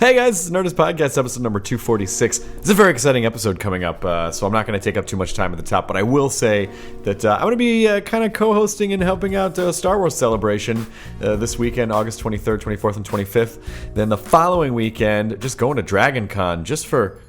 Hey guys, this is Nerdist Podcast, episode number 246. It's a very exciting episode coming up, so I'm not going to take up too much time at the top, but I will say that I'm going to be kind of co-hosting and helping out Star Wars Celebration this weekend, August 23rd, 24th, and 25th. Then the following weekend, just going to Dragon Con, just for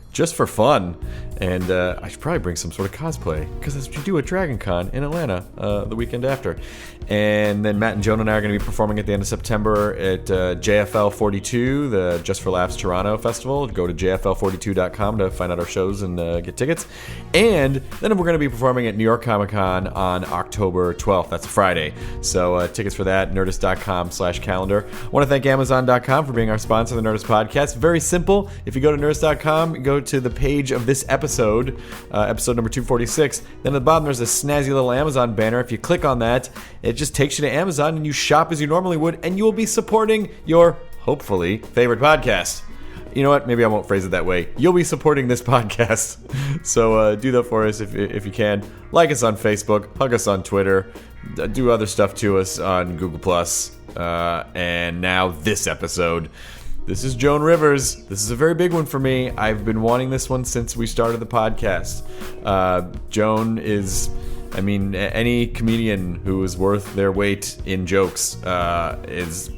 fun. And I should probably bring some sort of cosplay, because that's what you do at Dragon Con in Atlanta the weekend after. And then Matt and Joan and I are going to be performing at the end of September at JFL 42, the Just for Laughs Toronto Festival. Go to jfl42.com to find out our shows and get tickets. And then we're going to be performing at New York Comic Con on October 12th. That's a Friday. So tickets for that, nerdist.com/calendar. I want to thank Amazon.com for being our sponsor of the Nerdist Podcast. Very simple. If you go to nerdist.com, go to the page of this episode, episode number 246. Then at the bottom, there's a snazzy little Amazon banner. If you click on that, it just takes you to Amazon and you shop as you normally would, and you will be supporting your, hopefully, favorite podcast. You know what? Maybe I won't phrase it that way. You'll be supporting this podcast. So do that for us if you can. Like us on Facebook, hug us on Twitter, do other stuff to us on Google+. And now this episode. This is Joan Rivers. This is a very big one for me. I've been wanting this one since we started the podcast. Joan is... I mean, any comedian who is worth their weight in jokes loves,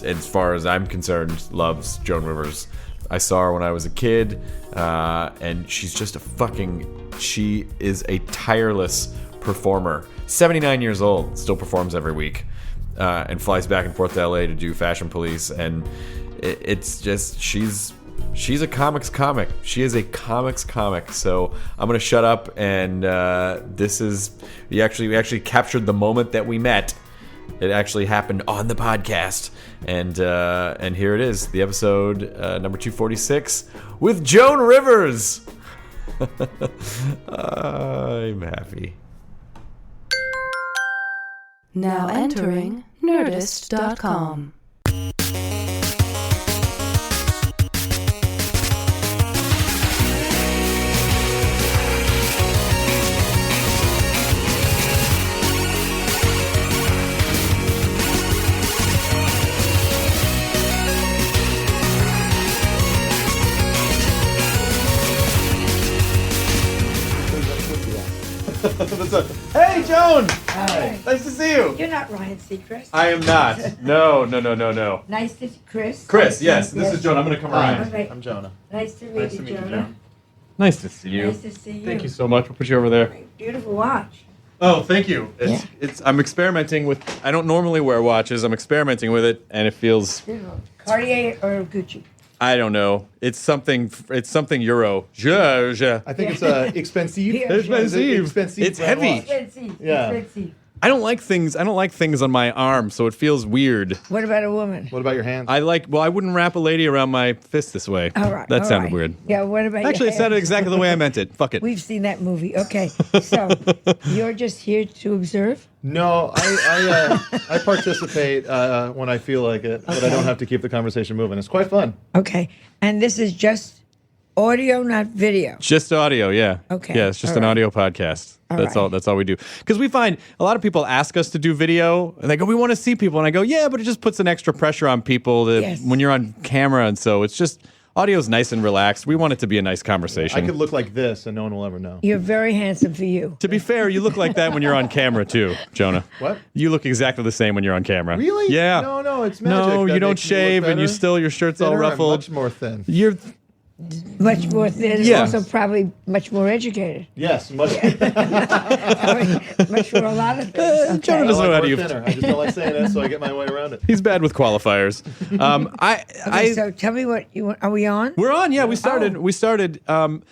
as far as I'm concerned, loves Joan Rivers. I saw her when I was a kid, and she's just she is a tireless performer. 79 years old, still performs every week, and flies back and forth to LA to do Fashion Police, and it's just, She's a comics comic. She is a comics comic. So I'm gonna shut up, and we actually captured the moment that we met. It actually happened on the podcast, and here it is, the episode number 246 with Joan Rivers. I'm happy. Now entering Nerdist.com. Hey, Joan! Hi. Nice to see you. You're not Ryan Seacrest. I am not. No. Nice to see Chris. Chris, yes. This is Joan. I'm going to come around. Right. I'm Jonah. Nice to meet you, Jonah. Nice to see you. Nice to see you. Thank you so much. We'll put you over there. Beautiful watch. Oh, thank you. I'm experimenting with... I don't normally wear watches. I'm experimenting with it, and it feels... Beautiful. Cartier or Gucci? I don't know. It's something Euro. I think it's expensive. Expensive. It's heavy. Expensive. Yeah. Expensive. I don't like things on my arm, so it feels weird. What about a woman? What about your hands? I wouldn't wrap a lady around my fist this way. All right. That all sounded right. weird. Yeah, what about Actually, your it sounded hands? exactly the way I meant it. Fuck it. We've seen that movie. Okay. So, you're just here to observe? No, I participate when I feel like it, but I don't have to keep the conversation moving. It's quite fun. Okay. And this is just audio, not video. Just audio, yeah. Okay. Yeah, it's just All an right. audio podcast. That's right. all we do. Because we find a lot of people ask us to do video, and they go, "We want to see people," and I go, "Yeah, but it just puts an extra pressure on people Yes. when you're on camera," and so it's just audio's nice and relaxed. We want it to be a nice conversation. I could look like this, and no one will ever know. You're very handsome for you. To be fair, you look like that when you're on camera too, Jonah. What? You look exactly the same when you're on camera. Really? Yeah. No, it's magic. No, That you don't makes me look shave, and you better. your shirt's all Thinner, I'm ruffled. much more thin. You're Much more thin. Yeah. Also probably much more educated. Yes, much. Much more a lot of things. Jonah Okay. doesn't know how to use. Thinner. I just don't like saying that, so I get my way around it. He's bad with qualifiers. Okay, so tell me what you want. Are we on? We're on. Yeah, we started. Oh. We started. I've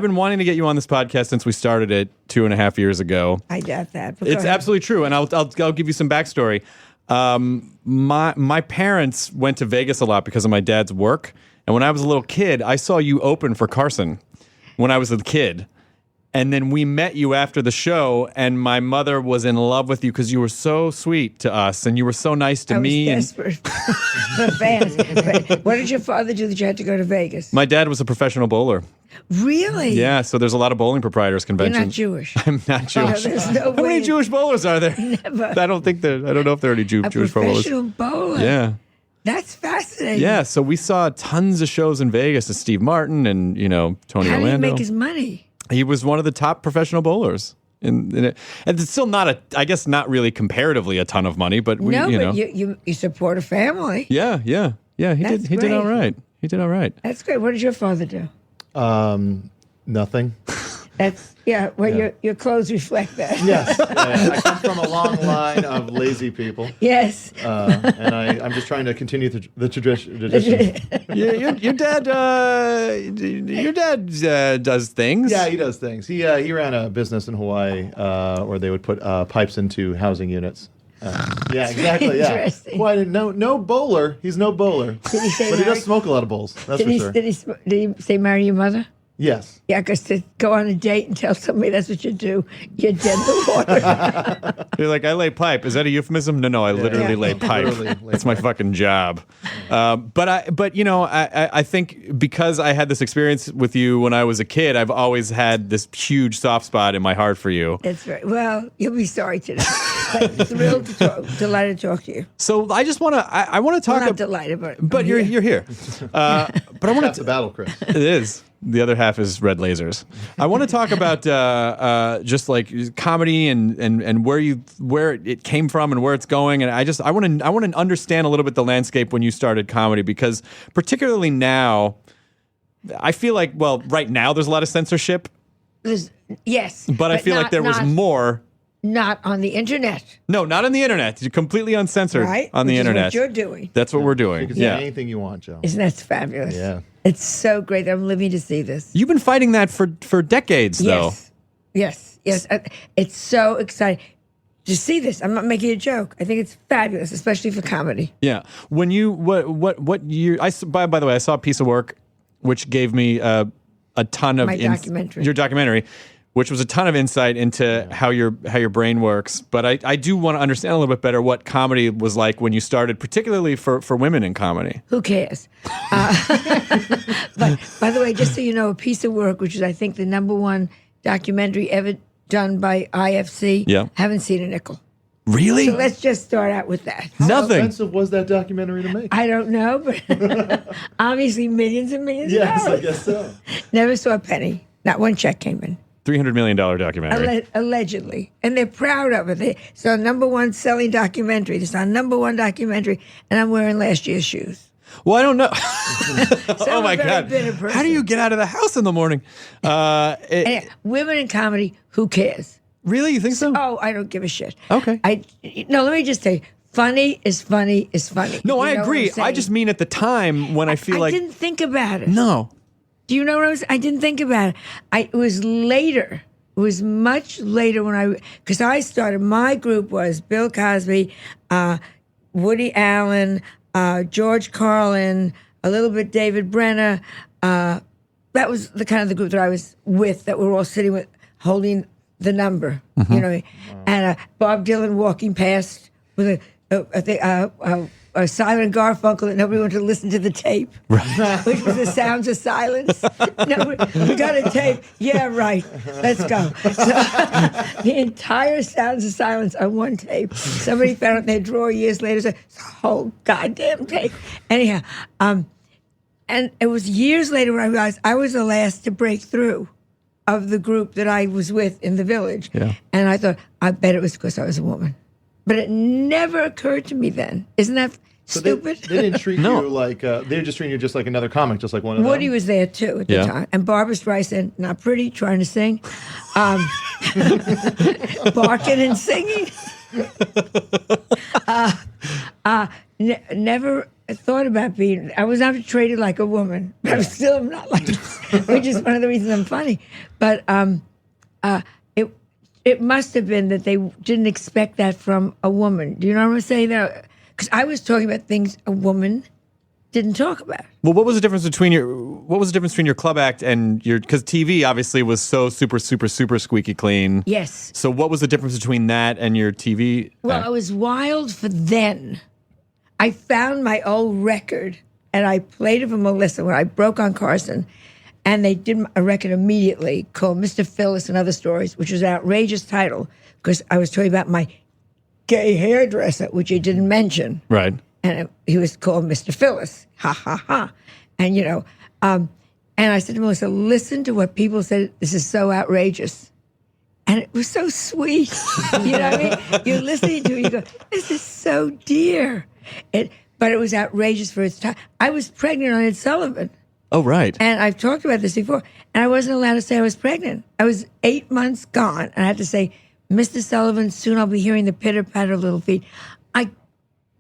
been wanting to get you on this podcast since we started it 2.5 years ago. I doubt that. but go It's ahead. absolutely true, and I'll give you some backstory. My parents went to Vegas a lot because of my dad's work, and when I was a little kid, I saw you open for Carson when I was a kid. And then we met you after the show, and my mother was in love with you because you were so sweet to us, and you were so nice to me. I And was desperate for fans. But what did your father do that you had to go to Vegas? my dad was a professional bowler. Really? Yeah, so there's a lot of bowling proprietors You're conventions. not Jewish. I'm not Jewish. there's no How many way. Jewish bowlers are there? Never. I don't know if there are any A Jewish bowlers. professional bowler. Yeah. That's fascinating. Yeah, so we saw tons of shows in Vegas with Steve Martin and, Tony How did he Orlando. make his money? He was one of the top professional bowlers. And it's still I guess not really comparatively a ton of money, but you support a family. Yeah. He That's did all great. right. That's great. What did your father do? Nothing. Your clothes reflect that. Yes. I come from a long line of lazy people. Yes. And I'm just trying to continue the tradition. Your dad does things. Yeah, he does things. He ran a business in Hawaii where they would put pipes into housing units. Yeah, exactly. Yeah. Interesting. Well, no bowler. He's no bowler. Did he say But he does smoke a lot of bowls. That's for sure. Did he say marry your mother? Yes. Yeah, because to go on a date and tell somebody that's what you do, you're dead in the water. You're like, I lay pipe. Is that a euphemism? No, I literally lay pipe. That's my fucking job. But I think because I had this experience with you when I was a kid, I've always had this huge soft spot in my heart for you. That's right. Well, you'll be sorry today. But delighted to talk to you. So I just want to, I want to talk. Well, not delighted, but you're here. But I want That's the battle, Chris. It is. The other half is red lasers. I want to talk about just like comedy and where it came from and where it's going. And I want to understand a little bit the landscape when you started comedy, because particularly now, I feel like, well, right now there's a lot of censorship. Yes. But I feel like there was more. Not on the internet. No, not on the internet. You're completely uncensored Right? on the Which is internet. what you're doing. That's what we're doing. You can say anything you want, Joe. Isn't that fabulous? Yeah. It's so great that I'm living to see this. You've been fighting that for decades, though. Yes. It's so exciting to see this. I'm not making a joke. I think it's fabulous, especially for comedy. Yeah. When you what year? By the way, I saw a piece of work which gave me a ton of documentary. Your documentary, which was a ton of insight into how your brain works. But I do want to understand a little bit better what comedy was like when you started, particularly for women in comedy. Who cares? But by the way, just so you know, a piece of work, which is I think the #1 documentary ever done by IFC. Yeah. Haven't seen a nickel. Really? So let's just start out with that. How Nothing. expensive was that documentary to make? I don't know, but obviously millions and millions of Yes, I dollars. guess so. Never saw a penny. Not one check came in. $300 million documentary. Allegedly. And they're proud of it. It's our #1 selling documentary. It's our #1 documentary. And I'm wearing last year's shoes. Well, I don't know. So Oh I'm my a very God! bitter person. How do you get out of the house in the morning? Anyway, women in comedy, who cares? Really, you think so? Oh, I don't give a shit. Okay. No, let me just say, funny is funny is funny. No, I You know what agree. I'm saying? I just mean at the time when I feel I like didn't think about it. no. Do you know what I was? I didn't think about it. It was later. It was much later because I started. My group was Bill Cosby, Woody Allen, George Carlin, a little bit David Brenner. That was the kind of the group that I was with. That we were all sitting with, holding the number. Mm-hmm. You know, what I mean? And Bob Dylan walking past with a silent Garfunkel that nobody wanted to listen to the tape, which was the Sounds of Silence. No, we got a tape. Yeah, right. Let's go. So, the entire Sounds of Silence on one tape. Somebody found it in their drawer years later. Said, it's a whole goddamn tape. Anyhow, and it was years later when I realized I was the last to break through of the group that I was with in the Village. Yeah. And I thought, I bet it was because I was a woman. But it never occurred to me then. Isn't that So stupid? They didn't treat you like they were just treating you just like another comic, just like one of them. Woody was there too at the time, and Barbara Streisand, not pretty, trying to sing, barking and singing. Never thought about being. I was not treated like a woman, but I still am not like, which is one of the reasons I'm funny. But it must have been that they didn't expect that from a woman. Do you know what I'm saying? Because I was talking about things a woman didn't talk about. Well, what was the difference between your club act and your? Because TV obviously was so super squeaky clean. Yes. So what was the difference between that and your TV? Well, act? I was wild for then. I found my old record and I played it for Melissa when I broke on Carson. And they did a record immediately called Mr. Phyllis and Other Stories, which was an outrageous title because I was talking about my gay hairdresser, which you didn't mention. Right. and he was called Mr. Phyllis. Ha ha ha. And and I said to Melissa, listen to what people said. This is so outrageous. And it was so sweet. You know what I mean? You're listening to it, you go, this is so dear. But it was outrageous for its time. I was pregnant on Ed Sullivan. Oh, right. And I've talked about this before. And I wasn't allowed to say I was pregnant. I was 8 months gone. And I had to say, Mr. Sullivan, soon I'll be hearing the pitter-patter of little feet. I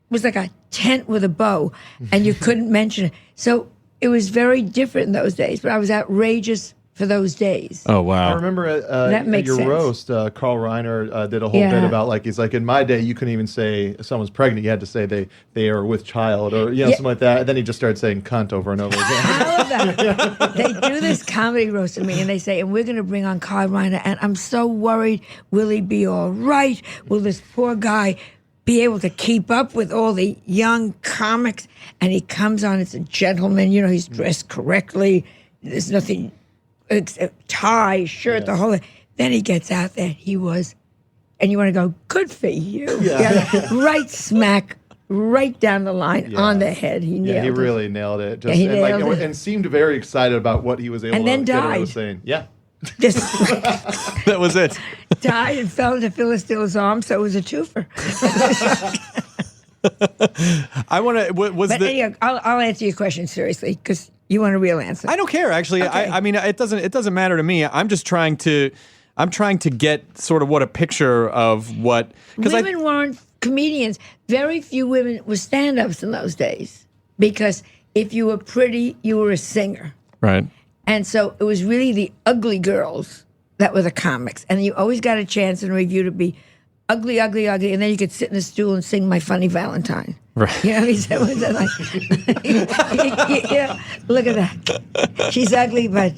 was like a tent with a bow, and you couldn't mention it. So it was very different in those days, but I was outrageous for those days. Oh, wow. I remember That at makes your sense. roast, Carl Reiner did a whole bit about, like, he's like, in my day, you couldn't even say someone's pregnant. You had to say they are with child or, something like that. And then he just started saying cunt over and over again. I love that. They do this comedy roast of me, and they say, and we're going to bring on Carl Reiner, and I'm so worried. Will he be all right? Will this poor guy be able to keep up with all the young comics? And he comes on, it's a gentleman, he's dressed correctly. There's nothing, it's a tie, shirt, the whole thing. Then he gets out there, he was, and you want to go, good for you. Yeah. Right smack, right down the line, on the head. He nailed it. He really nailed it. Just, he nailed it. And seemed very excited about what he was able And then to get died. away with saying. Yeah. Just That was it. died and fell into Phyllis Dill's arms, so it was a twofer. I want to. Was But the? anyway, I'll answer your question seriously because you want a real answer. I don't care actually. Okay. I mean, it doesn't matter to me. I'm just trying to get sort of what a picture of what Women weren't comedians. Very few women were stand-ups in those days because if you were pretty, you were a singer. right. And so it was really the ugly girls that were the comics. And you always got a chance in a review to be ugly, ugly, ugly. And then you could sit in a stool and sing My Funny Valentine. Right. You know what he said? Was it like, look at that. She's ugly, but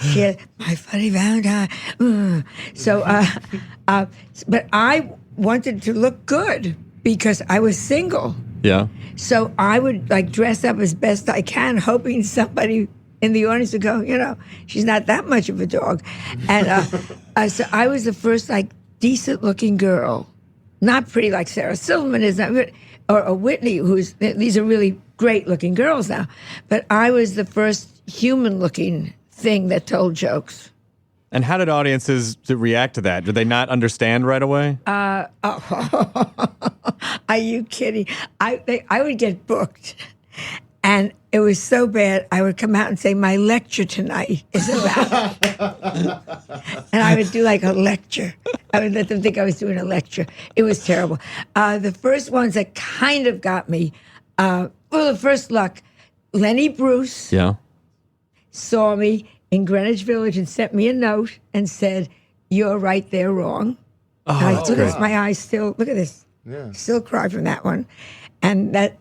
she has My Funny Valentine. So, but I wanted to look good because I was single. Yeah. So I would like dress up as best I can, hoping somebody in the audience would go, she's not that much of a dog. And so I was the first like decent looking girl, not pretty like Sarah Silverman is, or Whitney, these are really great looking girls now. But I was the first human looking thing that told jokes. And how did audiences react to that? Did they not understand right away? Are you kidding? I would get booked, and it was so bad. I would come out and say, "My lecture tonight is about," and I would do like a lecture. I would let them think I was doing a lecture. It was terrible. The first ones that kind of got me, the first luck, Lenny Bruce saw me in Greenwich Village and sent me a note and said, "You're right, they're wrong." Look at this, my eyes still, look at this. Yeah. Still cry from that one. And that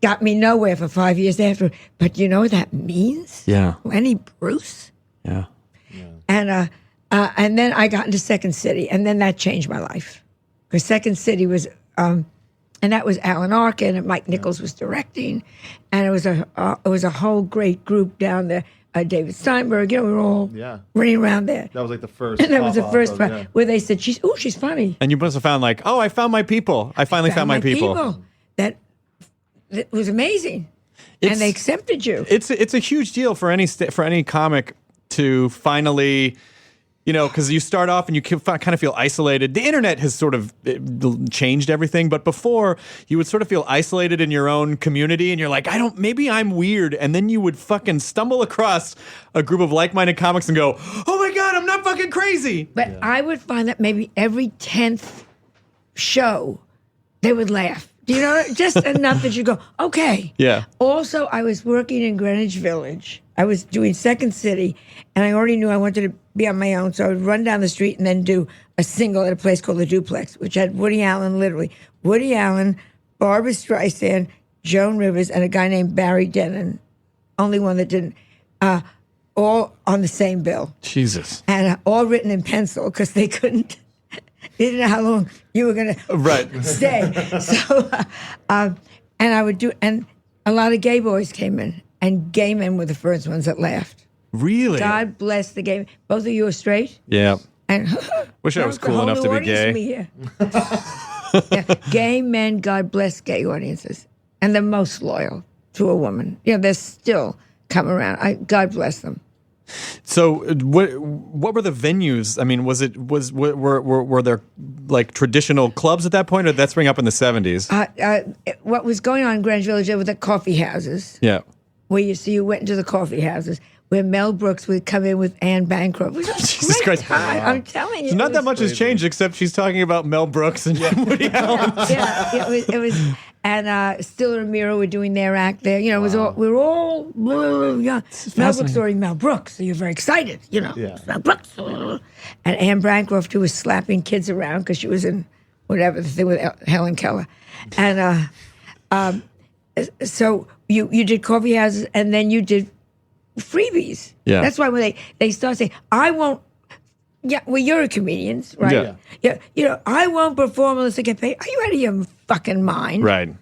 got me nowhere for 5 years after. But you know what that means? Yeah. Lenny Bruce. Yeah. And then I got into Second City, and then that changed my life. Because Second City was, and that was Alan Arkin, and Mike Nichols was directing. And it was a whole great group down there. David Steinberg, we were all running around there. That was like the first. And that was the first part part where they said, she's funny. And you must have found like, oh, I found my people. I finally found my people. That was amazing. And they accepted you. It's a huge deal for any comic to finally, because you start off and you kind of feel isolated. The internet has sort of changed everything, but before you would sort of feel isolated in your own community, and you're like, maybe I'm weird, and then you would fucking stumble across a group of like-minded comics and go, oh my God, I'm not fucking crazy. But I would find that maybe every 10th show, they would laugh. Do you know? Just enough that you go, okay. Yeah. Also, I was working in Greenwich Village. I was doing Second City, and I already knew I wanted to be on my own, so I would run down the street and then do a single at a place called The Duplex, which had Woody Allen, literally. Woody Allen, Barbra Streisand, Joan Rivers, and a guy named Barry Denon, only one that didn't, all on the same bill. Jesus. And all written in pencil because they couldn't, they didn't know how long you were going to stay. So, and I would do, and a lot of gay boys came in, and gay men were the first ones that laughed. Really? God bless the gay men. Both of you are straight? Yeah. And Wish I was cool enough to be gay. Yeah. Gay men, God bless gay audiences. and the most loyal to a woman. They're still come around. God bless them. So what were the venues? I mean, were there like traditional clubs at that point, or did that spring up in the 70s? What was going on in Greenwich Village were the coffee houses. Yeah. Where you went into the coffee houses where Mel Brooks would come in with Anne Bancroft. It was a Jesus great Christ. time. I'm telling you. So not that much has changed, except she's talking about Mel Brooks and Woody Allen. Yeah, it was, and Stiller and Mira were doing their act there. It was all, we were all young. Mel Brooks during Mel Brooks, so you're very excited, Yeah. Mel Brooks. And Anne Bancroft, who was slapping kids around because she was in whatever, the thing with Helen Keller. And so you did coffee houses, and then you did freebies. Yeah. That's why when they start saying, I won't, well, you're a comedian, right? Yeah. I won't perform unless I get paid. Are you out of your fucking mind? Right.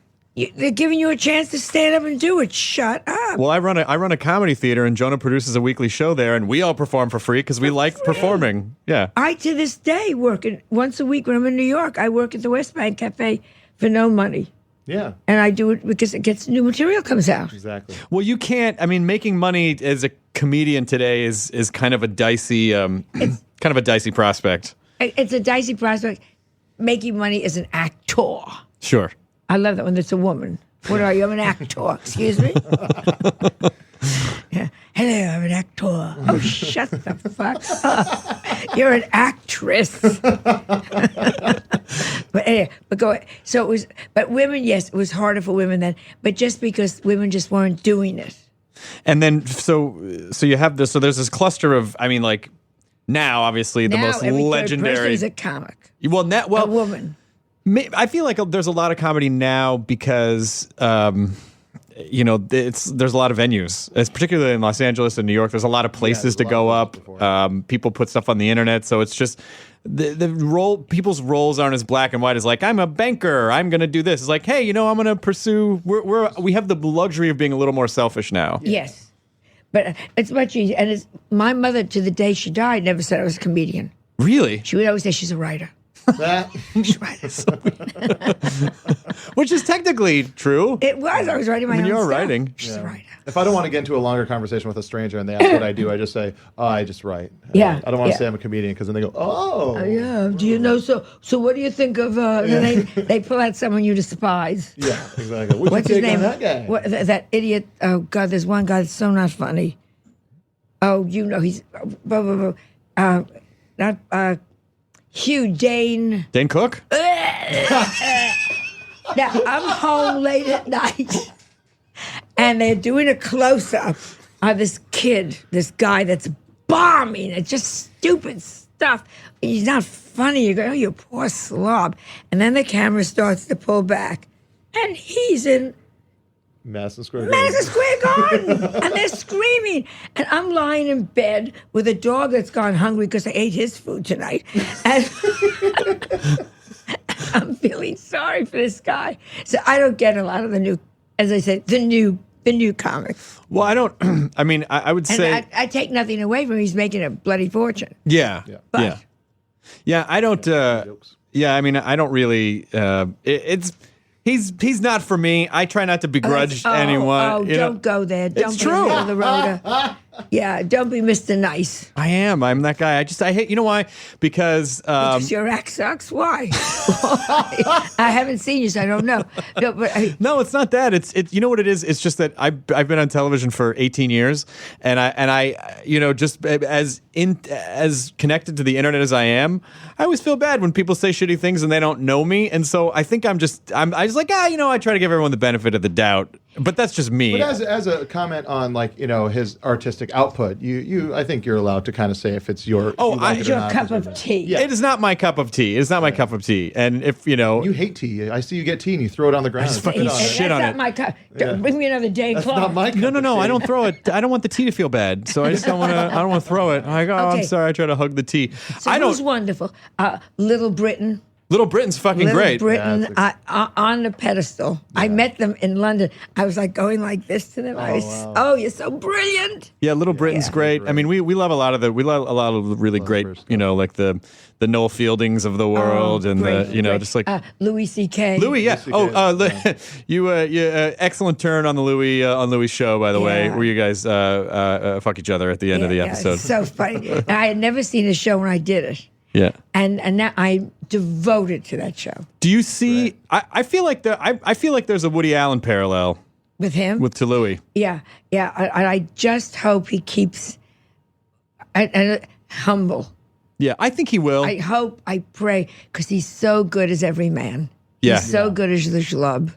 They're giving you a chance to stand up and do it. Shut up. Well, I run a comedy theater, and Jonah produces a weekly show there, and we all perform for free because we like performing. Yeah. I, to this day, once a week when I'm in New York, I work at the West Bank Cafe for no money. Yeah. And I do it because new material comes out. Exactly. Well, you can't. I mean, making money as a comedian today is kind of a dicey, prospect. It's a dicey prospect. Making money as an actor. Sure. I love that when it's a woman. What are you? I'm an actor. Excuse me? Yeah. Hello, I'm an actor. Oh, shut the fuck up. You're an actress. But anyway, go ahead. So it was, but women, yes, it was harder for women then, but just because women just weren't doing it. And then, so you have this, so there's this cluster of, I mean, like, now, obviously, the Now, most every legendary. third person is a comic. Well, A woman. I feel like there's a lot of comedy now because, there's a lot of venues. It's particularly in Los Angeles and New York. There's a lot of places to go up. People put stuff on the internet, so it's just people's roles aren't as black and white as like I'm a banker. I'm going to do this. It's like, hey, I'm going to pursue. We have the luxury of being a little more selfish now. Yes, but it's much easier. And my mother, to the day she died, never said I was a comedian. Really? She would always say she's a writer. She's a writer. Which is technically true. It was. I was writing my own you're stuff. writing. She's a writer. If I don't want to get into a longer conversation with a stranger and they ask what I do, I just say, "Oh, I just write." Yeah, I don't want to yeah. say I'm a comedian because then they go, "Oh." Yeah. Do you know? So what do you think of? Then they pull out someone you despise. Yeah, exactly. What's What's your his take name? on that guy? That idiot. Oh God, there's one guy that's so not funny. Oh, he's not Hugh Dane. Dane Cook? Now I'm home late at night, and they're doing a close-up of this guy that's bombing. It's just stupid stuff. He's not funny. You go, oh, you poor slob. And then the camera starts to pull back, and he's in Madison Square Garden. Madison Square Garden, and they're screaming. And I'm lying in bed with a dog that's gone hungry because I ate his food tonight. And I'm feeling sorry for this guy. So I don't get a lot of the new, as I said, the new comics. Well, I don't. I mean, I would And say. I take nothing away from him. He's making a bloody fortune. Yeah. But- Yeah, I don't. Yeah, I mean, I don't really. He's not for me. I try not to begrudge anyone. Oh, don't go there. Don't be true. middle of the road. Yeah, don't be Mr. Nice. I am. I'm that guy. I hate. You know why? Because. Because your act sucks. Why? I haven't seen you, so I don't know. No, but No, it's not that. It's you know what it is. It's just that I've been on television for 18 years, and I just as connected to the internet as I am, I always feel bad when people say shitty things and they don't know me, and so I think I just like I try to give everyone the benefit of the doubt, but that's just me. But as a comment on his artistic output, I think you're allowed to kind of say if it's your your cup of tea. Yeah. It is not my cup of tea. It's not my cup of tea, and if You hate tea. I see you get tea and you throw it on the ground. just fucking And shit on that's it. not my cup. Bring me another day, That's Clark. not my cup No, of tea. I don't throw it. I don't want the tea to feel bad, so I just don't want to. I don't want to throw it. I'm Okay. sorry. I try to hug the tea. So I who's don't. wonderful? Little Britain. Little Britain's fucking Little great. Britain Yeah, on the pedestal. I met them in London. I was like going like this to them. Oh, you're so brilliant. Yeah, Little Britain's great. I mean, we love a lot of the really great, first like the Noel Fieldings of the world and great, the just like Louis C.K. Louis. Yeah. Louis C.K. You excellent turn on the Louis show, by the way, where you guys fuck each other at the end of the episode. It's so funny. And I had never seen a show when I did it. Yeah. And now I'm devoted to that show. Do you see? I feel like I feel like there's a Woody Allen parallel With him? to Louis. Yeah. I just hope he keeps humble. Yeah, I think he will. I hope, I pray, because he's so good as every man. Yeah. He's so good as the schlub.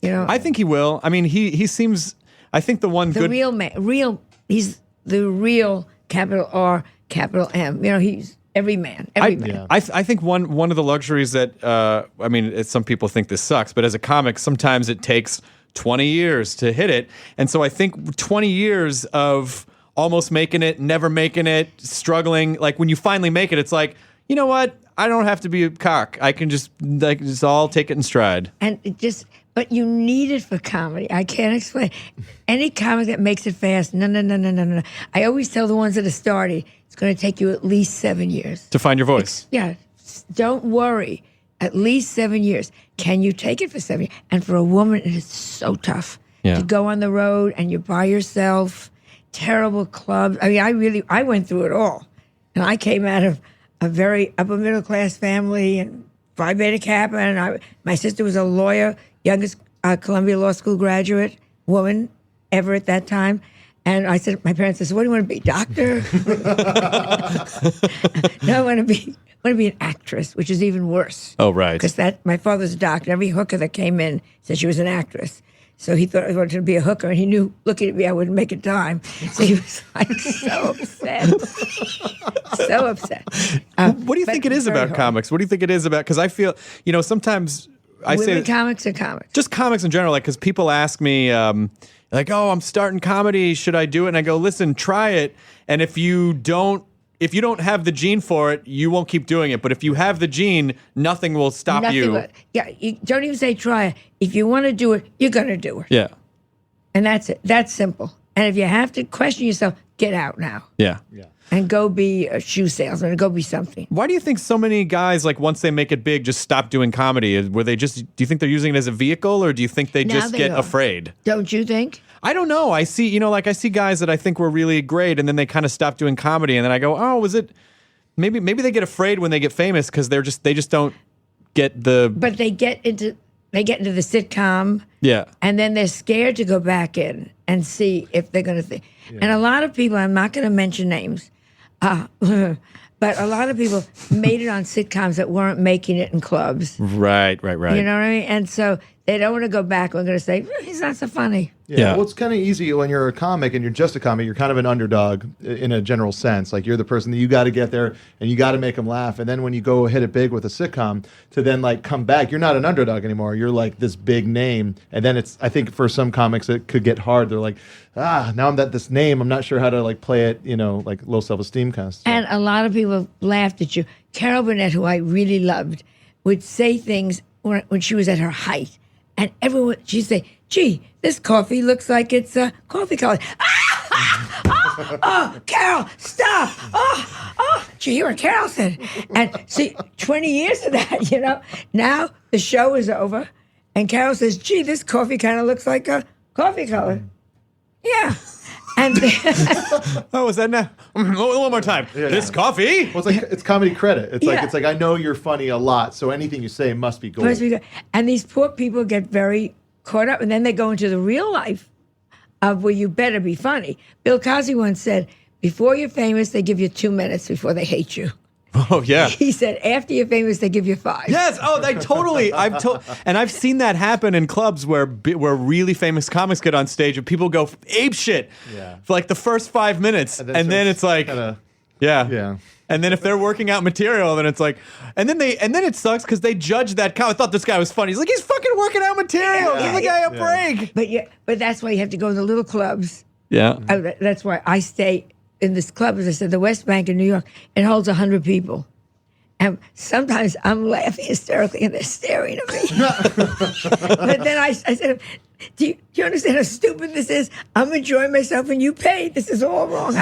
You know, I think he will. I mean, he seems. I think the one the good real man, he's the real capital R, capital M. You know, he's every man, every man. Yeah. I think one of the luxuries that I mean, some people think this sucks, but as a comic, sometimes it takes 20 years to hit it, and so I think 20 years of almost making it, never making it, struggling. Like when you finally make it, it's like, you know what? I don't have to be a cock. I can just all take it in stride. And but you need it for comedy. I can't explain. Any comic that makes it fast, no. I always tell the ones that are starting, it's going to take you at least 7 years. To find your voice. Yeah, don't worry. At least 7 years. Can you take it for 7 years? And for a woman, it is so tough to go on the road and you're by yourself. Terrible clubs. I mean, I went through it all. And I came out of a very upper middle class family and Phi Beta Kappa. And my sister was a lawyer, youngest Columbia Law School graduate woman ever at that time. And I said, my parents said, "What do you want to be, doctor?" No, I want to be an actress, which is even worse. Oh, right. Because my father's a doctor. Every hooker that came in said she was an actress. So he thought I wanted to be a hooker, and he knew, looking at me, I wouldn't make a dime. So he was like so upset. So upset. What do you think it is about comics? What do you think it is about? Because I feel, sometimes I say comics or comics? just comics in general. Like, because people ask me, like, "Oh, I'm starting comedy. Should I do it?" And I go, "Listen, try it. And if you don't have the gene for it, you won't keep doing it. But if you have the gene, nothing will stop you." You don't even say try it. If you want to do it, you're going to do it. Yeah. And that's it. That's simple. And if you have to question yourself, get out now. Yeah. And go be a shoe salesman or go be something. Why do you think so many guys, like, once they make it big, just stop doing comedy? Do you think they're using it as a vehicle, or do you think they Now just they get are. afraid? Don't you think? I don't know. I see, I see guys that I think were really great, and then they kind of stop doing comedy, and then I go, "Oh, was it?" Maybe they get afraid when they get famous because they just don't get the. But they get into the sitcom. Yeah. And then they're scared to go back in and see if they're going to think. Yeah. And a lot of people, I'm not going to mention names, but a lot of people made it on sitcoms that weren't making it in clubs. Right. You know what I mean? And so they don't want to go back. We're going to say, he's not so funny. Yeah. Well, it's kind of easy when you're a comic and you're just a comic. You're kind of an underdog in a general sense. Like, you're the person that you got to get there and you got to make them laugh. And then when you go hit it big with a sitcom, to then like come back, you're not an underdog anymore. You're like this big name. And then I think for some comics it could get hard. They're like, now I'm this name. I'm not sure how to like play it. Like low self-esteem kind of stuff. And a lot of people laughed at you. Carol Burnett, who I really loved, would say things when she was at her height. And everyone, she'd say, "Gee, this coffee looks like it's coffee color." Oh, Carol, stop. Did you hear what Carol said? And see, 20 years of that, now the show is over. And Carol says, "Gee, this coffee kind of looks like a coffee color." Yeah. And Oh, was that now? One more time. Yeah. This coffee. Well, it's comedy credit. It's Yeah. like I know you're funny a lot, so anything you say must be gold. and these poor people get very caught up, and then they go into the real life of where you better be funny. Bill Cosby once said, "Before you're famous, they give you 2 minutes before they hate you." Oh, yeah. He said, "After you're famous, they give you 5." Yes. Oh, and I've seen that happen in clubs where really famous comics get on stage and people go ape shit for like the first 5 minutes, and then it's like, yeah. And then if they're working out material, then it's like, and then it sucks because they judge that guy. I thought this guy was funny. He's like, he's fucking working out material. Give the guy a break. But that's why you have to go to the little clubs. Yeah. That's why I stay in this club, as I said, the West Bank in New York. It holds 100 people. And sometimes I'm laughing hysterically and they're staring at me. But then I said, do you understand how stupid this is? I'm enjoying myself and you paid. This is all wrong.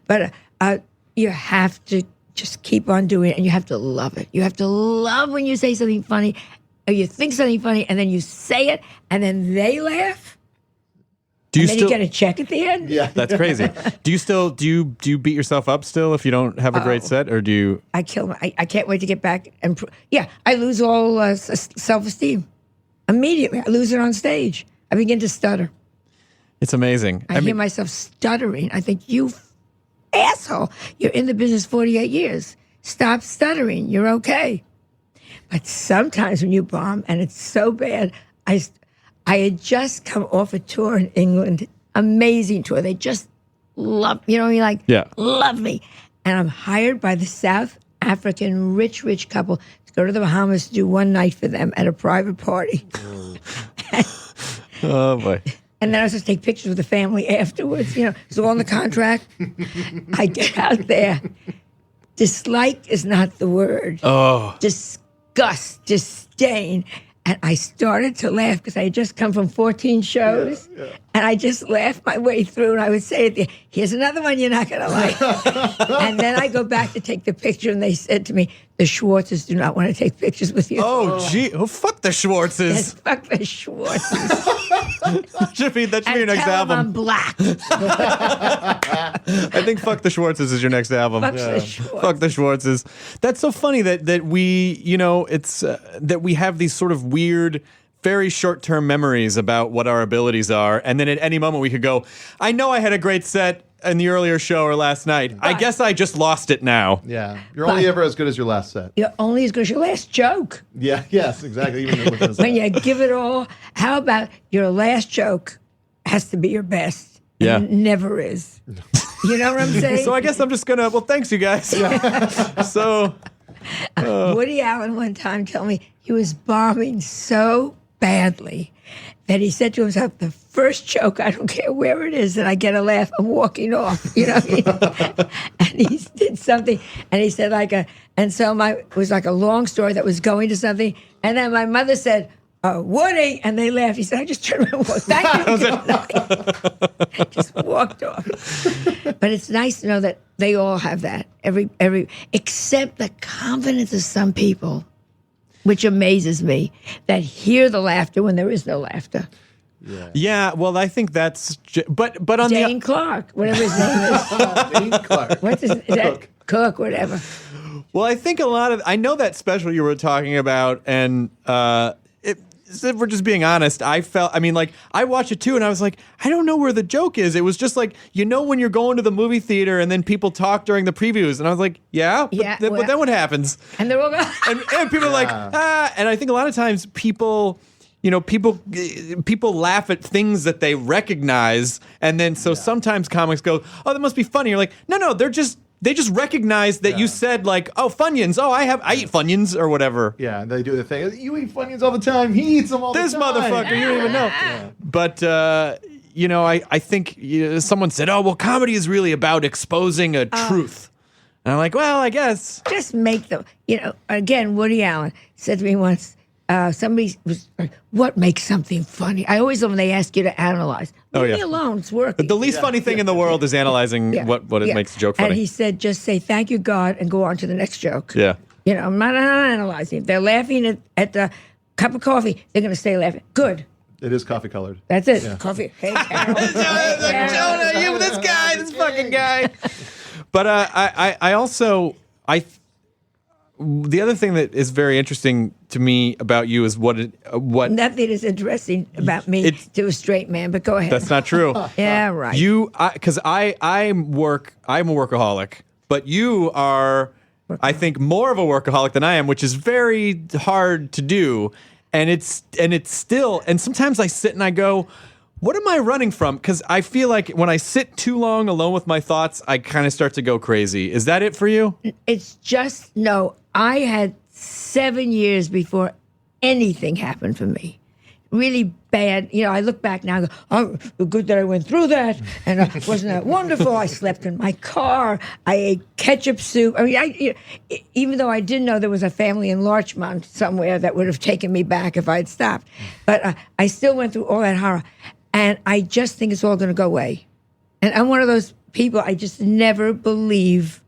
But you have to just keep on doing it and you have to love it. You have to love when you say something funny or you think something funny and then you say it and then they laugh. Then you get a check at the end. Yeah, That's crazy. Do you beat yourself up still if you don't have a great set, or do you? I kill. I can't wait to get back and I lose all self-esteem immediately. I lose it on stage. I begin to stutter. It's amazing. I hear myself stuttering. I think, you asshole, you're in the business 48 years. Stop stuttering. You're okay. But sometimes when you bomb and it's so bad, I had just come off a tour in England, amazing tour. They just love, love me. And I'm hired by the South African rich couple to go to the Bahamas to do one night for them at a private party. Oh, boy. And then I was supposed to take pictures with the family afterwards, it's all in the contract. I get out there. Dislike is not the word. Oh. Disgust, disdain. And I started to laugh because I had just come from 14 shows. Yeah. And I just laughed my way through. And I would say, here's another one you're not going to like. And then I go back to take the picture. And they said to me, the Schwartzes do not want to take pictures with you. Oh, gee. Oh, fuck the Schwartzes. Yes, fuck the Schwartzes. that should be your next album. I'm black. I think "Fuck the Schwartzes" is your next album. Fuck the Schwartzes. Fuck the Schwartzes. That's so funny that we, it's that we have these sort of weird, very short-term memories about what our abilities are, and then at any moment we could go, I know I had a great set in the earlier show or last night. I guess I just lost it now. Yeah. You're only ever as good as your last set. You're only as good as your last joke. Yeah, yes, exactly. Even within a set. When you give it all, how about your last joke has to be your best? Yeah. And it never is. You know what I'm saying? So I guess I'm just gonna, thanks you guys. So Woody Allen one time told me he was bombing so badly that he said to himself, the first joke, I don't care where it is, that I get a laugh, I'm walking off. You know what I mean? And he did something, and he said it was like a long story that was going to something, and then my mother said, Woody, and they laughed. He said, I just turned around and walked. Thank you. Just walked off. But it's nice to know that they all have that. Every except the confidence of some people, which amazes me, that hear the laughter when there is no laughter. Yeah, well, I think that's, but on Dane Clark, whatever his name is. Dane Clark. What's his Cook, whatever. Well, I think I know that special you were talking about, and if we're just being honest, I watched it too, and I was like, I don't know where the joke is. It was just like, when you're going to the movie theater and then people talk during the previews, and I was like, but then what happens? And they're all going, and people are like, and I think a lot of times people laugh at things that they recognize, and then sometimes comics go, oh, that must be funny. You're like, no, they just recognize that you said, like, oh, Funyuns. Oh, I eat Funyuns or whatever. Yeah, they do the thing. You eat Funyuns all the time. He eats them all the time. This motherfucker, you don't even know. Yeah. But, I think someone said, oh, well, comedy is really about exposing a truth. And I'm like, well, I guess. Just make them, again, Woody Allen said to me once, somebody was like, what makes something funny? I always love when they ask you to analyze. Leave me alone, it's working. The least funny thing in the world is analyzing what it makes a joke funny. And he said, just say, thank you, God, and go on to the next joke. Yeah. I'm not analyzing. If they're laughing at the cup of coffee, they're going to stay laughing. Good. It is coffee colored. That's it. Yeah. Coffee. Hey, Carol. Jonah, you, this fucking guy. But I also, the other thing that is very interesting to me about you is what nothing is interesting about me to a straight man, but go ahead. That's not true. Yeah, right. Because I'm a workaholic, but you are, I think, more of a workaholic than I am, which is very hard to do. And it's still, and sometimes I sit and I go, what am I running from? Because I feel like when I sit too long alone with my thoughts, I kind of start to go crazy. Is that it for you? It's just, no, I had 7 years before anything happened for me. really bad. You know, I look back now and go, oh, good that I went through that. And wasn't that wonderful? I slept in my car. I ate ketchup soup. I mean, even though I didn't know there was a family in Larchmont somewhere that would have taken me back if I'd stopped. But I still went through all that horror. And I just think it's all going to go away. And I'm one of those people, I just never believe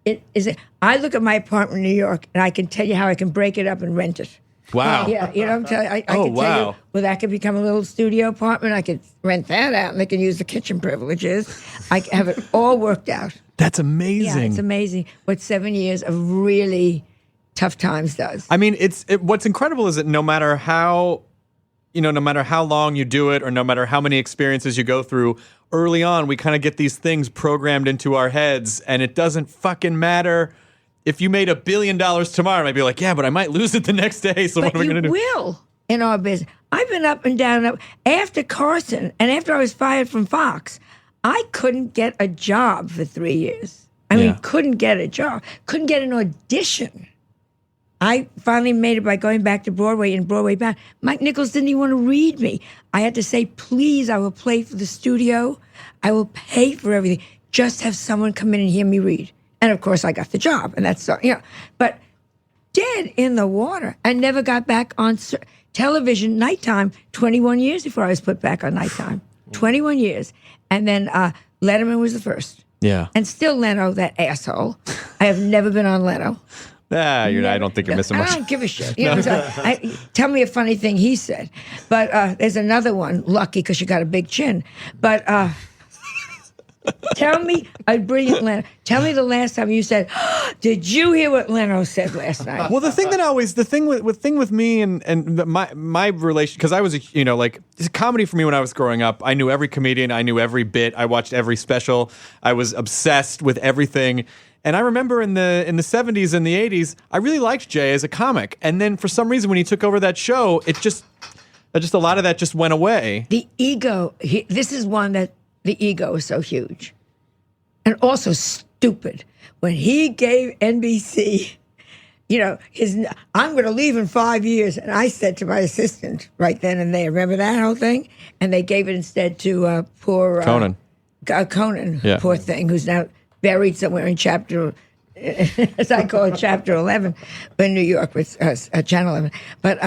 it is. I look at my apartment in New York, and I can tell you how I can break it up and rent it. Wow. Yeah, you know, I'm telling you, I can tell you, well, that could become a little studio apartment. I could rent that out, and they can use the kitchen privileges. I have it all worked out. That's amazing. Yeah, it's amazing what 7 years of really tough times does. I mean, what's incredible is that no matter how long you do it or no matter how many experiences you go through, early on, we kind of get these things programmed into our heads, and it doesn't fucking matter. If you made $1 billion tomorrow, I might be like, yeah, but I might lose it the next day, so what are we going to do? But you will in our business. I've been up and down and up. After Carson and after I was fired from Fox, I couldn't get a job for 3 years. I mean, couldn't get a job. Couldn't get an audition. I finally made it by going back to Broadway and Broadway Bound. Mike Nichols didn't even want to read me. I had to say, please, I will play for the studio. I will pay for everything. Just have someone come in and hear me read. And of course, I got the job, and that's, you know. But dead in the water. I never got back on television nighttime 21 years before I was put back on nighttime. 21 years. And then Letterman was the first. Yeah. And still Leno, that asshole. I have never been on Leno. I don't think you're missing much. I don't give a shit. You know, tell me a funny thing he said. But there's another one, lucky because you got a big chin. But tell me a brilliant Leno. Tell me the last time you said, did you hear what Leno said last night? Well, the thing with me and my relation, because I was it's a comedy for me when I was growing up. I knew every comedian, I knew every bit, I watched every special, I was obsessed with everything. And I remember in the 70s and the 80s, I really liked Jay as a comic. And then for some reason, when he took over that show, it just a lot of that just went away. The ego. This is one that the ego is so huge, and also stupid. When he gave NBC, you know, I'm going to leave in 5 years, and I said to my assistant right then and there, remember that whole thing? And they gave it instead to poor Conan. Conan, yeah. Poor thing, who's now buried somewhere in chapter, as I call it, chapter 11, in New York with Channel 11. But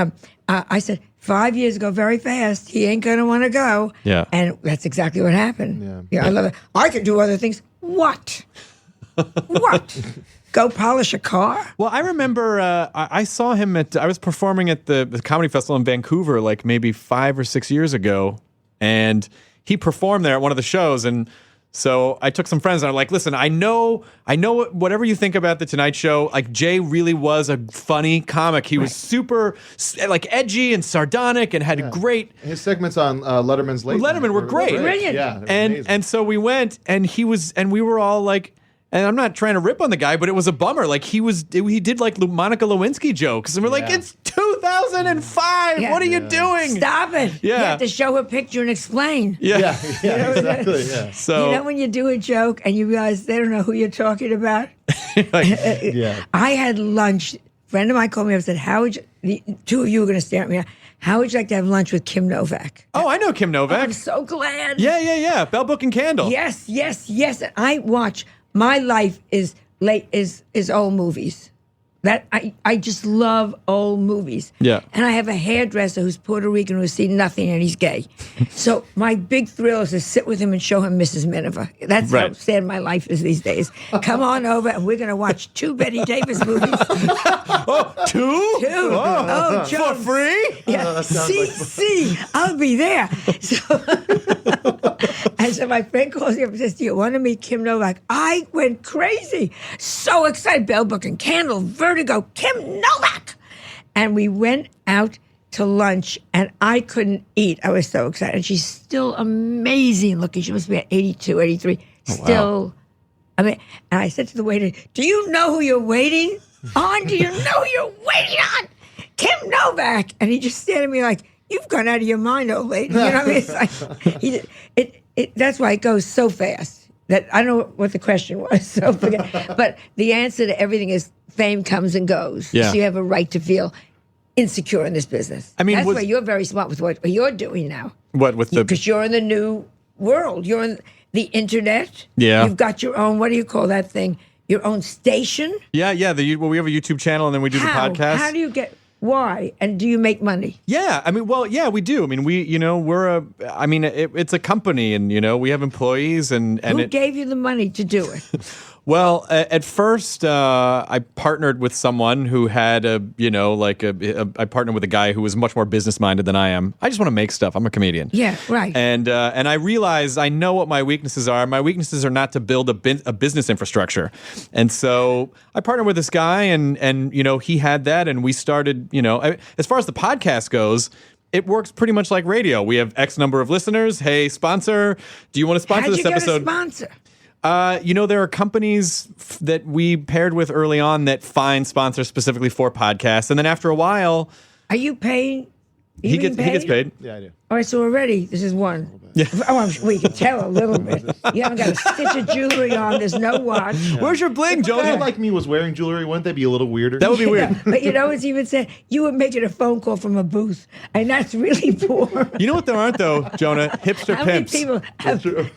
I said, 5 years ago, very fast, he ain't going to want to go. Yeah. And that's exactly what happened. Yeah. I love it. I could do other things. What? What? Go polish a car? Well, I remember I saw him I was performing at the Comedy Festival in Vancouver like maybe 5 or 6 years ago, and he performed there at one of the shows, and so I took some friends and I'm like, listen, I know whatever you think about the Tonight Show, like Jay really was a funny comic. He was super like edgy and sardonic and had great. His segments on Letterman's Late Night were great. Brilliant. Yeah, and so we went and we were all like, and I'm not trying to rip on the guy, but it was a bummer. Like he did like Monica Lewinsky jokes, and we're like, it's 2005. Yeah. What are you doing? Stop it. Yeah. You have to show a picture and explain. Yeah. Exactly. Yeah. So you know when you do a joke and you realize they don't know who you're talking about? Yeah. I had lunch. A friend of mine called me up and said, how would you, the two of you are going to stare at me. How would you like to have lunch with Kim Novak? Oh, I know Kim Novak. I'm so glad. Yeah. Bell Book and Candle. Yes. And I watch. My life is old movies. That I just love old movies. Yeah. And I have a hairdresser who's Puerto Rican who's seen nothing and he's gay. So my big thrill is to sit with him and show him Mrs. Miniver. That's how sad my life is these days. Come on over and we're going to watch 2 Betty Davis movies. Oh, 2? 2. Oh, for Joan. free? Yeah. See, I'll be there. And so my friend calls me up and says, do you want to meet Kim Novak? I went crazy. So excited. Bell Book and Candle, Vertigo, Kim Novak. And we went out to lunch and I couldn't eat. I was so excited. And she's still amazing looking. She must be at 82, 83. Still, I mean, and I said to the waiter, do you know who you're waiting on? Do you know who you're waiting on? Kim Novak. And he just stared at me like, you've gone out of your mind, old lady. You know what I mean? It's like, that's why it goes so fast. That I don't know what the question was, so forget. But the answer to everything is fame comes and goes. Yeah. So you have a right to feel insecure in this business. I mean, that's why you're very smart with what you're doing now. What with the? Because you're in the new world. You're in the internet. Yeah. You've got your own. What do you call that thing? Your own station. Yeah. We have a YouTube channel, and then we do the podcast. How do you get? Why? And do you make money? Yeah, I mean, well, yeah, we do. I mean, it's a company, and we have employees, and Who gave you the money to do it? Well, at first, I partnered with someone who had I partnered with a guy who was much more business minded than I am. I just want to make stuff. I'm a comedian. Yeah, right. And I realized I know what my weaknesses are. My weaknesses are not to build a business infrastructure. And so I partnered with this guy, and he had that, and we started. As far as the podcast goes, it works pretty much like radio. We have X number of listeners. Hey, sponsor, do you want to sponsor this episode? How'd you get a sponsor? There are companies that we paired with early on that find sponsors specifically for podcasts, and then after a while, are you paying? He gets paid. Yeah, I do. All right, so already this is one. Yeah. We can tell a little bit. You haven't got a stitch of jewelry on. There's no watch. Where's your bling, If a guy Jonah? like me was wearing jewelry, wouldn't they be a little weirder? That would be weird. But it's even said you were making a phone call from a booth, and that's really poor. You know what there aren't though, Jonah? Hipster How many pimps. people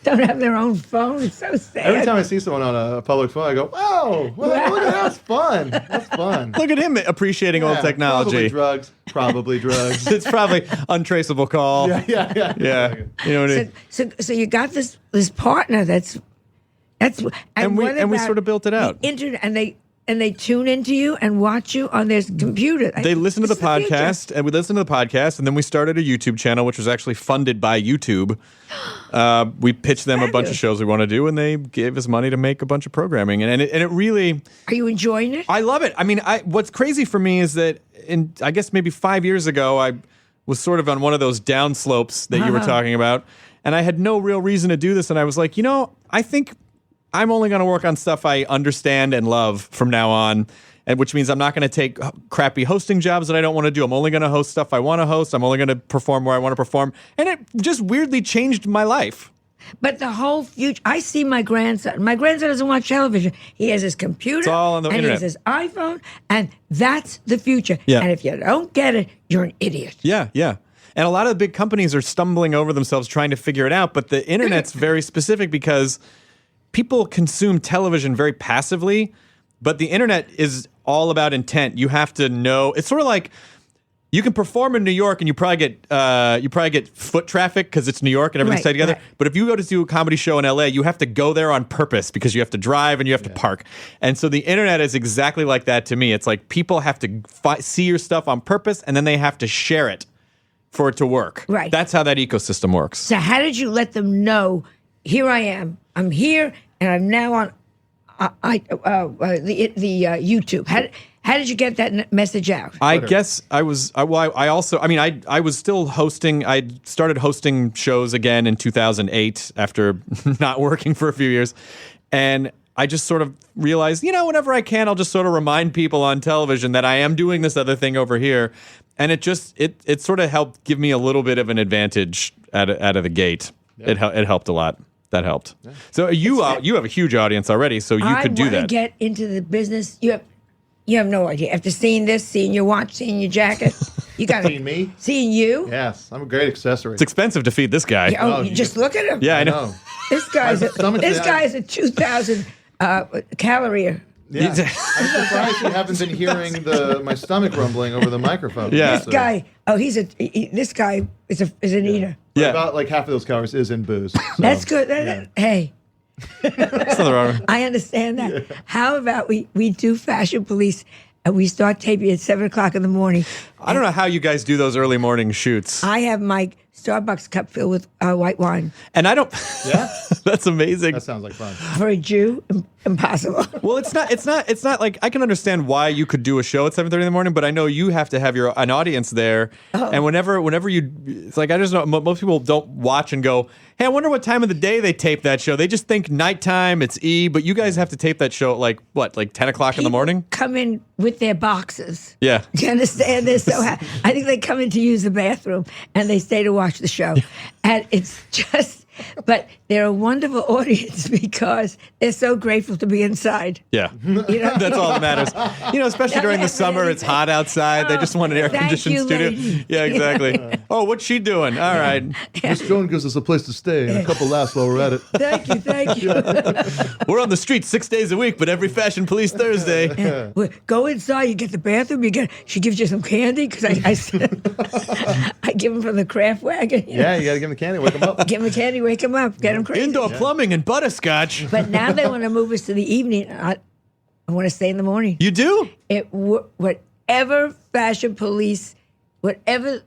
don't have their own phone? It's so sad. Every time I see someone on a public phone, I go, "Wow, look at that's fun. That's fun." Look at him appreciating old Yeah, technology. Probably drugs. It's probably untraceable call. Yeah. You know what I mean? So you got this partner that's And we what sort of built it out. the internet, and they tune into you and watch you on their computer. They listen to the This is future. podcast, and we listened to the podcast, and then we started a YouTube channel, which was actually funded by YouTube. We pitched them a bunch of Fabulous. shows we want to do, and they gave us money to make a bunch of programming, and it really, Are you enjoying it? I love it. I mean, what's crazy for me is that I guess maybe 5 years ago, I was sort of on one of those down slopes that you were talking about, and I had no real reason to do this, and I was like, I think I'm only going to work on stuff I understand and love from now on, and which means I'm not going to take crappy hosting jobs that I don't want to do. I'm only going to host stuff I want to host. I'm only going to perform where I want to perform, and it just weirdly changed my life. But the whole future, I see my grandson. My grandson doesn't watch television. He has his computer. It's all on the and internet. he has his iPhone, and that's the future. Yeah. And if you don't get it, you're an idiot. Yeah. And a lot of the big companies are stumbling over themselves trying to figure it out, but the internet's very specific because people consume television very passively, but the internet is all about intent. You have to know. It's sort of like you can perform in New York and you probably get foot traffic because it's New York and everything's tied together. Right. But if you go to do a comedy show in LA, you have to go there on purpose because you have to drive and you have to park. And so the internet is exactly like that to me. It's like people have to see your stuff on purpose and then they have to share it for it to work. Right. That's how that ecosystem works. So how did you let them know? Here I am. I'm here, and I'm now on YouTube. How did you get that message out? I guess I was. I was still hosting. I started hosting shows again in 2008 after not working for a few years, and I just sort of realized, whenever I can, I'll just sort of remind people on television that I am doing this other thing over here, and it sort of helped give me a little bit of an advantage out of the gate. Yeah. It helped a lot. That helped. Yeah. So you have a huge audience already, so you could do that. I want to get into the business. You have no idea. After seeing this, seeing your watch, seeing your jacket, you got Seeing me? Seeing you. Yes, I'm a great accessory. It's expensive to feed this guy. You just look at him. Yeah, I know. This guy's a 2,000 calorie. Yeah. I'm surprised you haven't been hearing my stomach rumbling over the microphone. Yeah. This guy. This guy is an eater. Yeah. About like half of those calories is in booze. So, That's good. Hey. There's nothing wrong with it. I understand that. Yeah. How about we do Fashion Police and we start taping at 7 o'clock in the morning? I don't know how you guys do those early morning shoots. I have my Starbucks cup filled with white wine. And I don't. Yeah, that's amazing. That sounds like fun. For a Jew, impossible. Well, it's not like I can understand why you could do a show at 7:30 in the morning, but I know you have to have an audience there. Oh. And whenever you, it's like I just know most people don't watch and go, hey, I wonder what time of the day they tape that show. They just think nighttime, it's E, but you guys have to tape that show at like 10 o'clock in the morning? Come in with their boxes. Yeah. Do you understand this? So I think they come in to use the bathroom and they stay to watch the show. And it's just, But they're a wonderful audience because they're so grateful to be inside. Yeah. You know? That's all that matters. Especially during the Nothing summer, it's hot outside. They just want an air-conditioned you, studio. lady. Yeah, exactly. Oh, what's she doing? All right. Miss Joan gives us a place to stay and a couple laughs while we're at it. Thank you. We're on the street 6 days a week, but every Fashion Police Thursday. Well, go inside, you get the bathroom, she gives you some candy, because I give them from the craft wagon. Yeah, you got to give them the candy, wake them up. Give them the candy, wake them up, get them crazy. Indoor plumbing and butterscotch. But now they want to move us to the evening. I want to stay in the morning. You do? Whatever Fashion Police, whatever